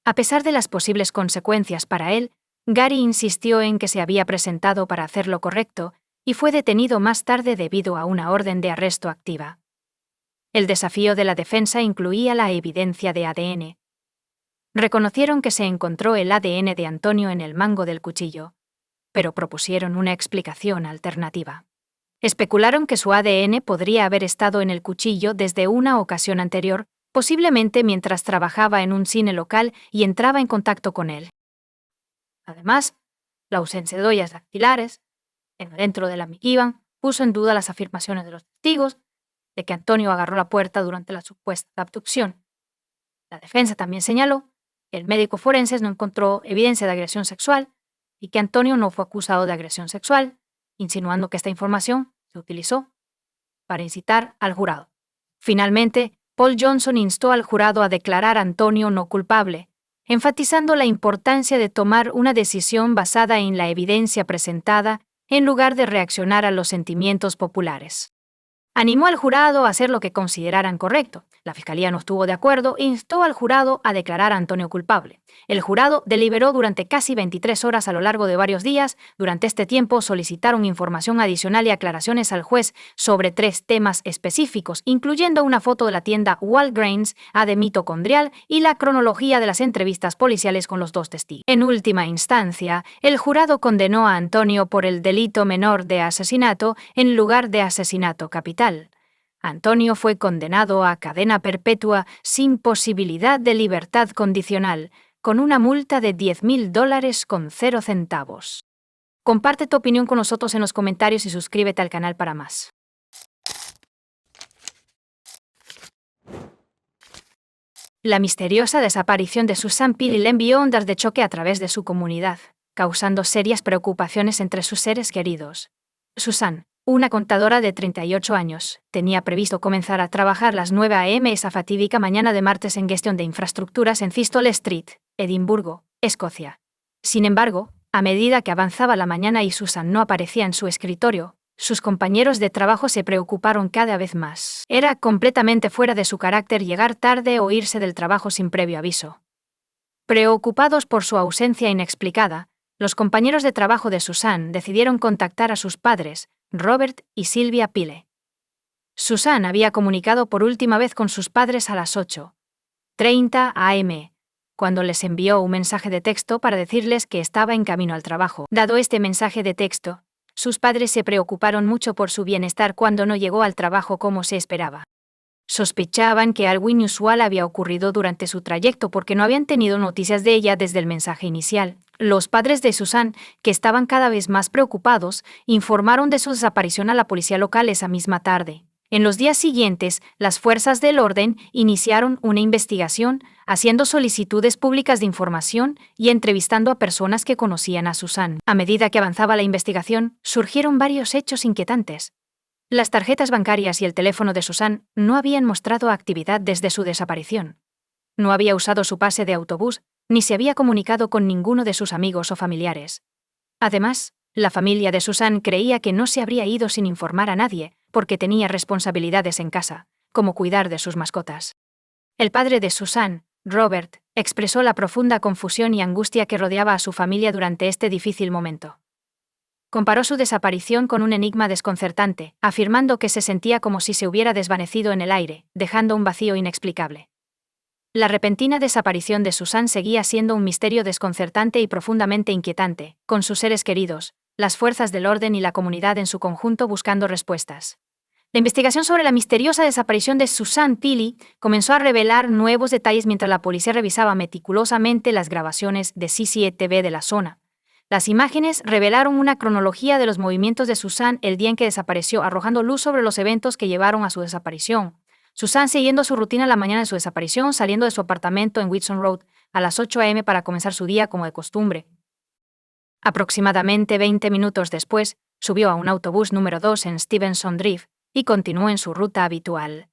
A pesar de las posibles consecuencias para él, Gary insistió en que se había presentado para hacer lo correcto y fue detenido más tarde debido a una orden de arresto activa. El desafío de la defensa incluía la evidencia de ADN. Reconocieron que se encontró el ADN de Antonio en el mango del cuchillo, pero propusieron una explicación alternativa. Especularon que su ADN podría haber estado en el cuchillo desde una ocasión anterior, posiblemente mientras trabajaba en un cine local y entraba en contacto con él. Además, la ausencia de huellas dactilares dentro de la minivan puso en duda las afirmaciones de los testigos de que Antonio agarró la puerta durante la supuesta abducción. La defensa también señaló que el médico forense no encontró evidencia de agresión sexual y que Antonio no fue acusado de agresión sexual, insinuando que esta información se utilizó para incitar al jurado. Finalmente, Paul Johnson instó al jurado a declarar a Antonio no culpable, enfatizando la importancia de tomar una decisión basada en la evidencia presentada en lugar de reaccionar a los sentimientos populares. Animó al jurado a hacer lo que consideraran correcto. La fiscalía no estuvo de acuerdo e instó al jurado a declarar a Antonio culpable. El jurado deliberó durante casi 23 horas a lo largo de varios días. Durante este tiempo solicitaron información adicional y aclaraciones al juez sobre 3 temas específicos, incluyendo una foto de la tienda Walgreens, de mitocondrial y la cronología de las entrevistas policiales con los 2 testigos. En última instancia, el jurado condenó a Antonio por el delito menor de asesinato en lugar de asesinato capital. Antonio fue condenado a cadena perpetua sin posibilidad de libertad condicional, con una multa de $10,000 con 0 centavos. Comparte tu opinión con nosotros en los comentarios y suscríbete al canal para más. La misteriosa desaparición de Susan Pili envió ondas de choque a través de su comunidad, causando serias preocupaciones entre sus seres queridos. Susan, una contadora de 38 años, tenía previsto comenzar a trabajar las 9 a.m. esa fatídica mañana de martes en gestión de infraestructuras en Thistle Street, Edimburgo, Escocia. Sin embargo, a medida que avanzaba la mañana y Susan no aparecía en su escritorio, sus compañeros de trabajo se preocuparon cada vez más. Era completamente fuera de su carácter llegar tarde o irse del trabajo sin previo aviso. Preocupados por su ausencia inexplicada, los compañeros de trabajo de Susan decidieron contactar a sus padres, Robert y Sylvia Pile. Susan había comunicado por última vez con sus padres a las 8:30 a.m., cuando les envió un mensaje de texto para decirles que estaba en camino al trabajo. Dado este mensaje de texto, sus padres se preocuparon mucho por su bienestar cuando no llegó al trabajo como se esperaba. Sospechaban que algo inusual había ocurrido durante su trayecto porque no habían tenido noticias de ella desde el mensaje inicial. Los padres de Susan, que estaban cada vez más preocupados, informaron de su desaparición a la policía local esa misma tarde. En los días siguientes, las fuerzas del orden iniciaron una investigación, haciendo solicitudes públicas de información y entrevistando a personas que conocían a Susan. A medida que avanzaba la investigación, surgieron varios hechos inquietantes. Las tarjetas bancarias y el teléfono de Susan no habían mostrado actividad desde su desaparición. No había usado su pase de autobús, ni se había comunicado con ninguno de sus amigos o familiares. Además, la familia de Susan creía que no se habría ido sin informar a nadie, porque tenía responsabilidades en casa, como cuidar de sus mascotas. El padre de Susan, Robert, expresó la profunda confusión y angustia que rodeaba a su familia durante este difícil momento. Comparó su desaparición con un enigma desconcertante, afirmando que se sentía como si se hubiera desvanecido en el aire, dejando un vacío inexplicable. La repentina desaparición de Susan seguía siendo un misterio desconcertante y profundamente inquietante, con sus seres queridos, las fuerzas del orden y la comunidad en su conjunto buscando respuestas. La investigación sobre la misteriosa desaparición de Susan Pili comenzó a revelar nuevos detalles mientras la policía revisaba meticulosamente las grabaciones de CCTV de la zona. Las imágenes revelaron una cronología de los movimientos de Susan el día en que desapareció, arrojando luz sobre los eventos que llevaron a su desaparición. Susan siguiendo su rutina la mañana de su desaparición, saliendo de su apartamento en Whitson Road a las 8 a.m. para comenzar su día como de costumbre. Aproximadamente 20 minutos después, subió a un autobús número 2 en Stevenson Drive y continuó en su ruta habitual.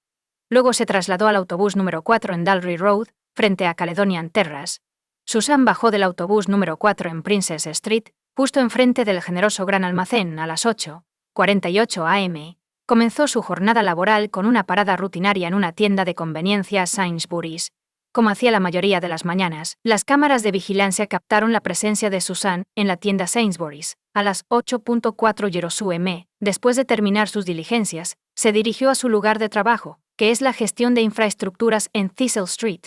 Luego se trasladó al autobús número 4 en Dalry Road, frente a Caledonian Terrace. Susan bajó del autobús número 4 en Princess Street, justo enfrente del generoso gran almacén, a las 8:48 a.m., comenzó su jornada laboral con una parada rutinaria en una tienda de conveniencia Sainsbury's. Como hacía la mayoría de las mañanas, las cámaras de vigilancia captaron la presencia de Susan en la tienda Sainsbury's. A las 8:04 am, después de terminar sus diligencias, se dirigió a su lugar de trabajo, que es la gestión de infraestructuras en Thistle Street.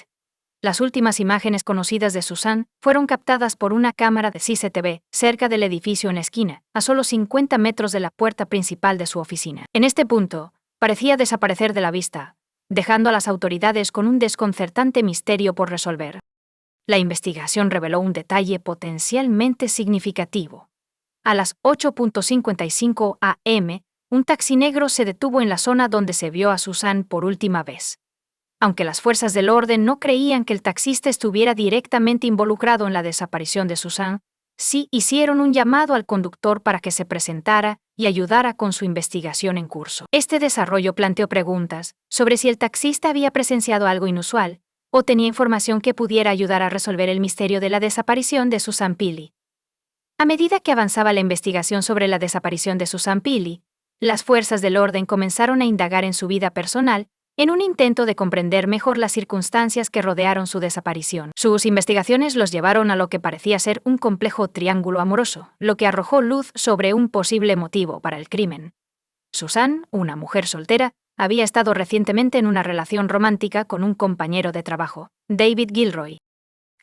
Las últimas imágenes conocidas de Susan fueron captadas por una cámara de CCTV cerca del edificio en la esquina, a solo 50 metros de la puerta principal de su oficina. En este punto, parecía desaparecer de la vista, dejando a las autoridades con un desconcertante misterio por resolver. La investigación reveló un detalle potencialmente significativo. A las 8:55 am, un taxi negro se detuvo en la zona donde se vio a Susan por última vez. Aunque las fuerzas del orden no creían que el taxista estuviera directamente involucrado en la desaparición de Susan, sí hicieron un llamado al conductor para que se presentara y ayudara con su investigación en curso. Este desarrollo planteó preguntas sobre si el taxista había presenciado algo inusual o tenía información que pudiera ayudar a resolver el misterio de la desaparición de Susan Pili. A medida que avanzaba la investigación sobre la desaparición de Susan Pili, las fuerzas del orden comenzaron a indagar en su vida personal en un intento de comprender mejor las circunstancias que rodearon su desaparición. Sus investigaciones los llevaron a lo que parecía ser un complejo triángulo amoroso, lo que arrojó luz sobre un posible motivo para el crimen. Susan, una mujer soltera, había estado recientemente en una relación romántica con un compañero de trabajo, David Gilroy.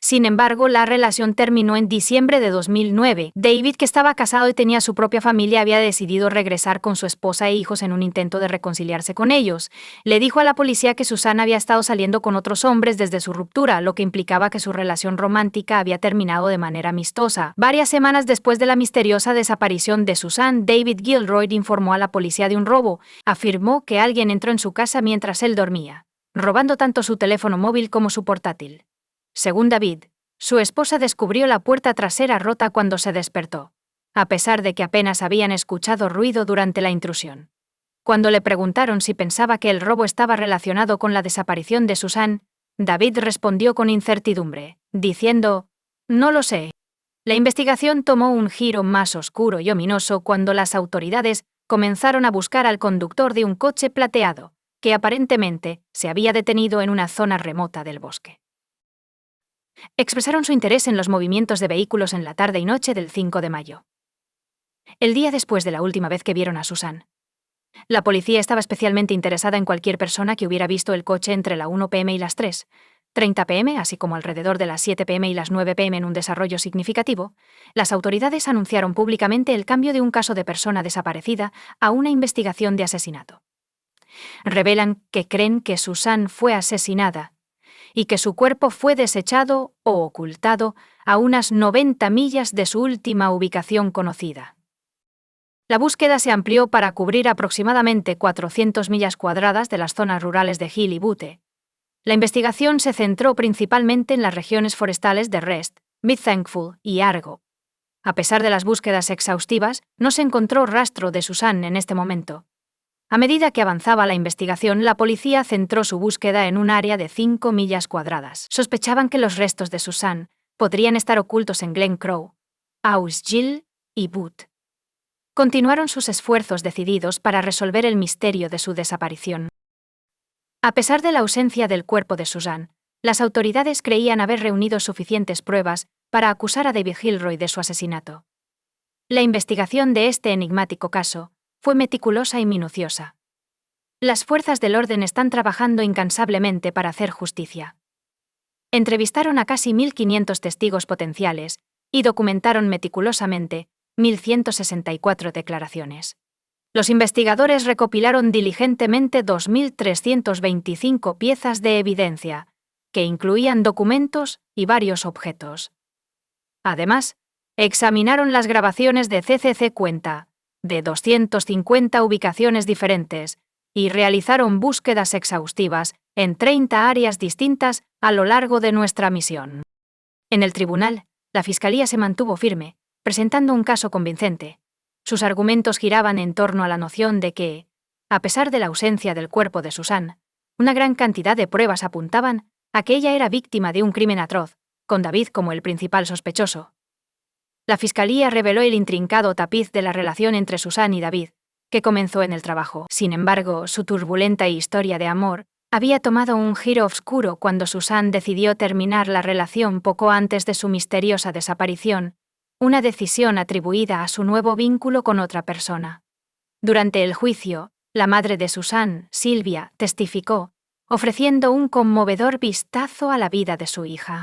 Sin embargo, la relación terminó en diciembre de 2009. David, que estaba casado y tenía su propia familia, había decidido regresar con su esposa e hijos en un intento de reconciliarse con ellos. Le dijo a la policía que Susan había estado saliendo con otros hombres desde su ruptura, lo que implicaba que su relación romántica había terminado de manera amistosa. Varias semanas después de la misteriosa desaparición de Susan, David Gilroy informó a la policía de un robo. Afirmó que alguien entró en su casa mientras él dormía, robando tanto su teléfono móvil como su portátil. Según David, su esposa descubrió la puerta trasera rota cuando se despertó, a pesar de que apenas habían escuchado ruido durante la intrusión. Cuando le preguntaron si pensaba que el robo estaba relacionado con la desaparición de Susan, David respondió con incertidumbre, diciendo: «No lo sé». La investigación tomó un giro más oscuro y ominoso cuando las autoridades comenzaron a buscar al conductor de un coche plateado, que aparentemente se había detenido en una zona remota del bosque. Expresaron su interés en los movimientos de vehículos en la tarde y noche del 5 de mayo. El día después de la última vez que vieron a Susan. La policía estaba especialmente interesada en cualquier persona que hubiera visto el coche entre la 1 p.m. y las 3:30 p.m., así como alrededor de las 7 p.m. y las 9 p.m. en un desarrollo significativo. Las autoridades anunciaron públicamente el cambio de un caso de persona desaparecida a una investigación de asesinato. Revelan que creen que Susan fue asesinada y que su cuerpo fue desechado o ocultado a unas 90 millas de su última ubicación conocida. La búsqueda se amplió para cubrir aproximadamente 400 millas cuadradas de las zonas rurales de Hill y Butte. La investigación se centró principalmente en las regiones forestales de Rest, Mid-Thankful y Argo. A pesar de las búsquedas exhaustivas, no se encontró rastro de Susan en este momento. A medida que avanzaba la investigación, la policía centró su búsqueda en un área de 5 millas cuadradas. Sospechaban que los restos de Susan podrían estar ocultos en Glen Crow, Ausgill y Butte. Continuaron sus esfuerzos decididos para resolver el misterio de su desaparición. A pesar de la ausencia del cuerpo de Susan, las autoridades creían haber reunido suficientes pruebas para acusar a David Gilroy de su asesinato. La investigación de este enigmático caso fue meticulosa y minuciosa. Las fuerzas del orden están trabajando incansablemente para hacer justicia. Entrevistaron a casi 1.500 testigos potenciales y documentaron meticulosamente 1.164 declaraciones. Los investigadores recopilaron diligentemente 2.325 piezas de evidencia, que incluían documentos y varios objetos. Además, examinaron las grabaciones de CCC cuenta de 250 ubicaciones diferentes y realizaron búsquedas exhaustivas en 30 áreas distintas a lo largo de nuestra misión. En el tribunal, la Fiscalía se mantuvo firme, presentando un caso convincente. Sus argumentos giraban en torno a la noción de que, a pesar de la ausencia del cuerpo de Susan, una gran cantidad de pruebas apuntaban a que ella era víctima de un crimen atroz, con David como el principal sospechoso. La Fiscalía reveló el intrincado tapiz de la relación entre Susan y David, que comenzó en el trabajo. Sin embargo, su turbulenta historia de amor había tomado un giro oscuro cuando Susan decidió terminar la relación poco antes de su misteriosa desaparición, una decisión atribuida a su nuevo vínculo con otra persona. Durante el juicio, la madre de Susan, Sylvia, testificó, ofreciendo un conmovedor vistazo a la vida de su hija.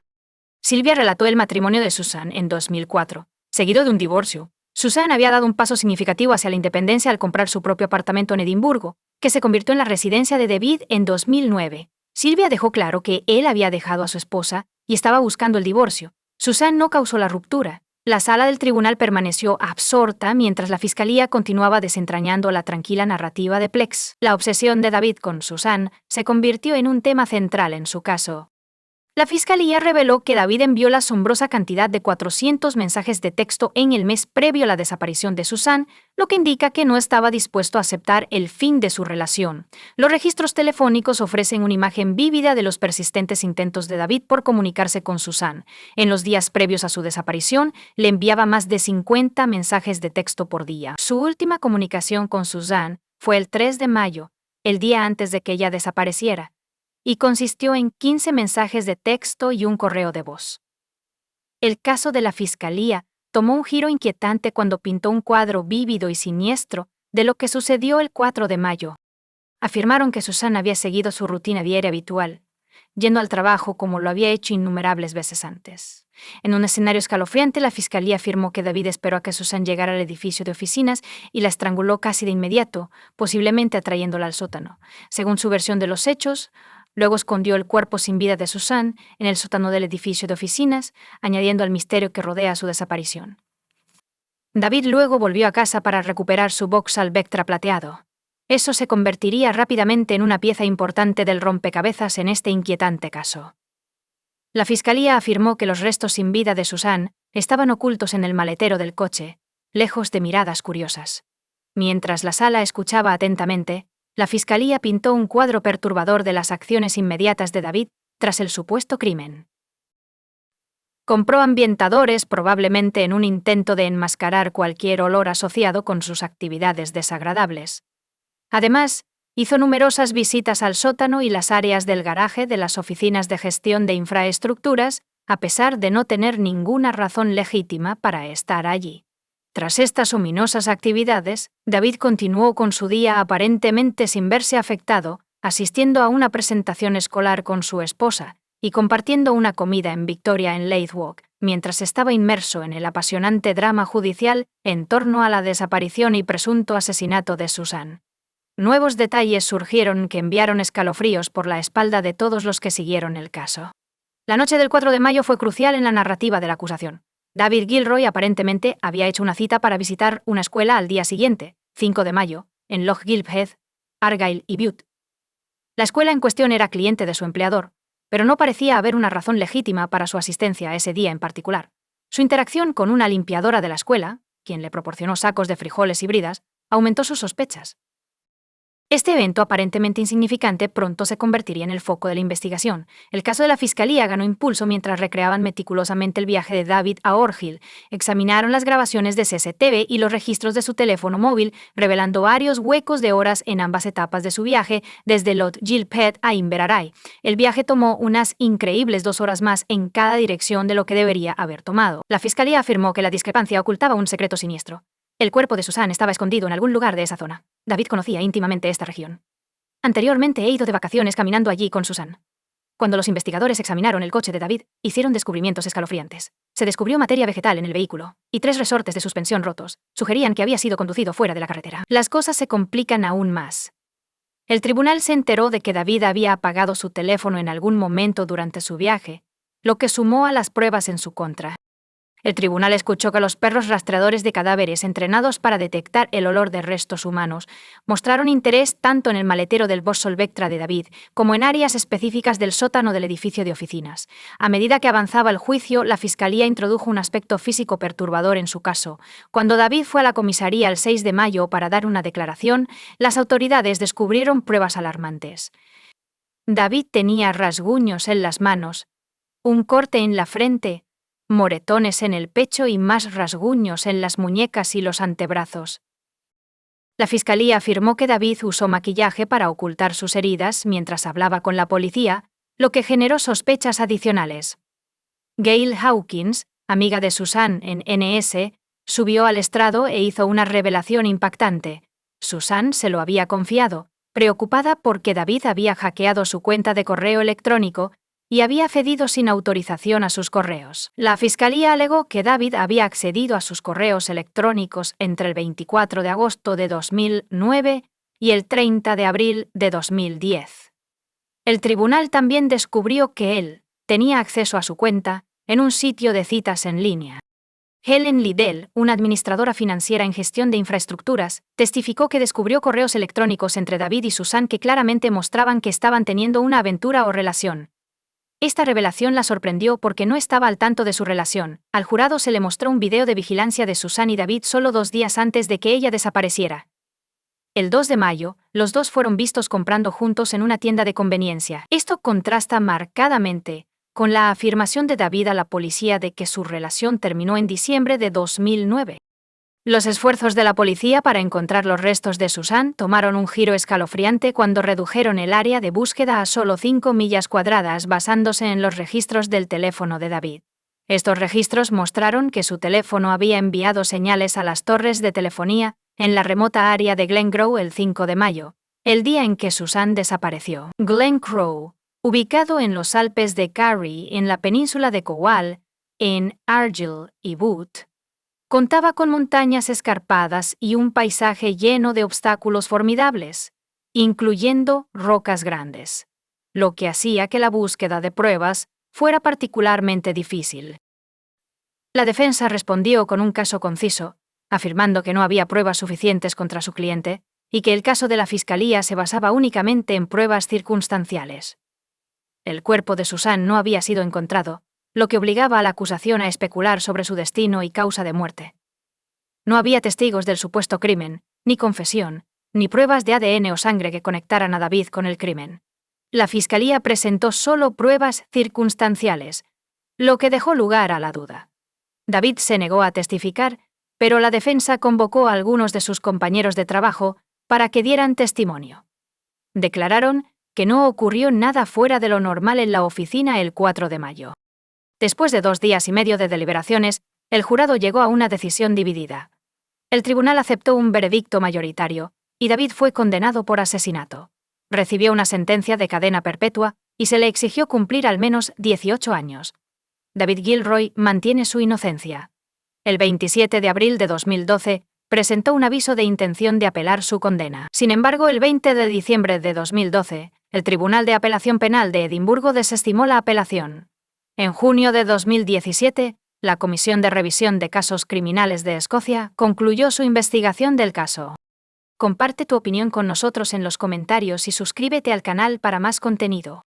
Sylvia relató el matrimonio de Susan en 2004, seguido de un divorcio. Susan había dado un paso significativo hacia la independencia al comprar su propio apartamento en Edimburgo, que se convirtió en la residencia de David en 2009. Sylvia dejó claro que él había dejado a su esposa y estaba buscando el divorcio. Susan no causó la ruptura. La sala del tribunal permaneció absorta mientras la fiscalía continuaba desentrañando la tranquila narrativa de Plex. La obsesión de David con Susan se convirtió en un tema central en su caso. La fiscalía reveló que David envió la asombrosa cantidad de 400 mensajes de texto en el mes previo a la desaparición de Susan, lo que indica que no estaba dispuesto a aceptar el fin de su relación. Los registros telefónicos ofrecen una imagen vívida de los persistentes intentos de David por comunicarse con Susan. En los días previos a su desaparición, le enviaba más de 50 mensajes de texto por día. Su última comunicación con Susan fue el 3 de mayo, el día antes de que ella desapareciera, y consistió en 15 mensajes de texto y un correo de voz. El caso de la fiscalía tomó un giro inquietante cuando pintó un cuadro vívido y siniestro de lo que sucedió el 4 de mayo. Afirmaron que Susan había seguido su rutina diaria habitual, yendo al trabajo como lo había hecho innumerables veces antes. En un escenario escalofriante, la fiscalía afirmó que David esperó a que Susan llegara al edificio de oficinas y la estranguló casi de inmediato, posiblemente atrayéndola al sótano. Según su versión de los hechos, luego escondió el cuerpo sin vida de Susan en el sótano del edificio de oficinas, añadiendo al misterio que rodea su desaparición. David luego volvió a casa para recuperar su Vauxhall Vectra plateado. Eso se convertiría rápidamente en una pieza importante del rompecabezas en este inquietante caso. La fiscalía afirmó que los restos sin vida de Susan estaban ocultos en el maletero del coche, lejos de miradas curiosas. Mientras la sala escuchaba atentamente, la fiscalía pintó un cuadro perturbador de las acciones inmediatas de David tras el supuesto crimen. Compró ambientadores probablemente en un intento de enmascarar cualquier olor asociado con sus actividades desagradables. Además, hizo numerosas visitas al sótano y las áreas del garaje de las oficinas de gestión de infraestructuras, a pesar de no tener ninguna razón legítima para estar allí. Tras estas ominosas actividades, David continuó con su día aparentemente sin verse afectado, asistiendo a una presentación escolar con su esposa y compartiendo una comida en Victoria en Leith Walk, mientras estaba inmerso en el apasionante drama judicial en torno a la desaparición y presunto asesinato de Susan. Nuevos detalles surgieron que enviaron escalofríos por la espalda de todos los que siguieron el caso. La noche del 4 de mayo fue crucial en la narrativa de la acusación. David Gilroy aparentemente había hecho una cita para visitar una escuela al día siguiente, 5 de mayo, en Loch Gilphead, Argyll y Bute. La escuela en cuestión era cliente de su empleador, pero no parecía haber una razón legítima para su asistencia ese día en particular. Su interacción con una limpiadora de la escuela, quien le proporcionó sacos de frijoles y bridas, aumentó sus sospechas. Este evento aparentemente insignificante pronto se convertiría en el foco de la investigación. El caso de la fiscalía ganó impulso mientras recreaban meticulosamente el viaje de David a Orghill. Examinaron las grabaciones de CCTV y los registros de su teléfono móvil, revelando varios huecos de horas en ambas etapas de su viaje, desde Loch Gilphead a Inverarray. El viaje tomó unas increíbles 2 horas más en cada dirección de lo que debería haber tomado. La fiscalía afirmó que la discrepancia ocultaba un secreto siniestro. El cuerpo de Susan estaba escondido en algún lugar de esa zona. David conocía íntimamente esta región. Anteriormente he ido de vacaciones caminando allí con Susan. Cuando los investigadores examinaron el coche de David, hicieron descubrimientos escalofriantes. Se descubrió materia vegetal en el vehículo, y 3 resortes de suspensión rotos. Sugerían que había sido conducido fuera de la carretera. Las cosas se complican aún más. El tribunal se enteró de que David había apagado su teléfono en algún momento durante su viaje, lo que sumó a las pruebas en su contra. El tribunal escuchó que los perros rastreadores de cadáveres entrenados para detectar el olor de restos humanos mostraron interés tanto en el maletero del Vauxhall Vectra de David como en áreas específicas del sótano del edificio de oficinas. A medida que avanzaba el juicio, la fiscalía introdujo un aspecto físico perturbador en su caso. Cuando David fue a la comisaría el 6 de mayo para dar una declaración, las autoridades descubrieron pruebas alarmantes. David tenía rasguños en las manos, un corte en la frente, moretones en el pecho y más rasguños en las muñecas y los antebrazos. La fiscalía afirmó que David usó maquillaje para ocultar sus heridas mientras hablaba con la policía, lo que generó sospechas adicionales. Gail Hawkins, amiga de Susan en NS, subió al estrado e hizo una revelación impactante. Susan se lo había confiado, preocupada porque David había hackeado su cuenta de correo electrónico y había accedido sin autorización a sus correos. La fiscalía alegó que David había accedido a sus correos electrónicos entre el 24 de agosto de 2009 y el 30 de abril de 2010. El tribunal también descubrió que él tenía acceso a su cuenta en un sitio de citas en línea. Helen Liddell, una administradora financiera en gestión de infraestructuras, testificó que descubrió correos electrónicos entre David y Susan que claramente mostraban que estaban teniendo una aventura o relación. Esta revelación la sorprendió porque no estaba al tanto de su relación. Al jurado se le mostró un video de vigilancia de Susan y David solo 2 días antes de que ella desapareciera. El 2 de mayo, los dos fueron vistos comprando juntos en una tienda de conveniencia. Esto contrasta marcadamente con la afirmación de David a la policía de que su relación terminó en diciembre de 2009. Los esfuerzos de la policía para encontrar los restos de Susan tomaron un giro escalofriante cuando redujeron el área de búsqueda a solo 5 millas cuadradas basándose en los registros del teléfono de David. Estos registros mostraron que su teléfono había enviado señales a las torres de telefonía en la remota área de Glen Crow el 5 de mayo, el día en que Susan desapareció. Glen Crow, ubicado en los Alpes de Carry en la península de Cowal, en Argyll y Bute, contaba con montañas escarpadas y un paisaje lleno de obstáculos formidables, incluyendo rocas grandes, lo que hacía que la búsqueda de pruebas fuera particularmente difícil. La defensa respondió con un caso conciso, afirmando que no había pruebas suficientes contra su cliente y que el caso de la fiscalía se basaba únicamente en pruebas circunstanciales. El cuerpo de Susan no había sido encontrado, lo que obligaba a la acusación a especular sobre su destino y causa de muerte. No había testigos del supuesto crimen, ni confesión, ni pruebas de ADN o sangre que conectaran a David con el crimen. La fiscalía presentó solo pruebas circunstanciales, lo que dejó lugar a la duda. David se negó a testificar, pero la defensa convocó a algunos de sus compañeros de trabajo para que dieran testimonio. Declararon que no ocurrió nada fuera de lo normal en la oficina el 4 de mayo. Después de 2 días y medio de deliberaciones, el jurado llegó a una decisión dividida. El tribunal aceptó un veredicto mayoritario, y David fue condenado por asesinato. Recibió una sentencia de cadena perpetua y se le exigió cumplir al menos 18 años. David Gilroy mantiene su inocencia. El 27 de abril de 2012, presentó un aviso de intención de apelar su condena. Sin embargo, el 20 de diciembre de 2012, el Tribunal de Apelación Penal de Edimburgo desestimó la apelación. En junio de 2017, la Comisión de Revisión de Casos Criminales de Escocia concluyó su investigación del caso. Comparte tu opinión con nosotros en los comentarios y suscríbete al canal para más contenido.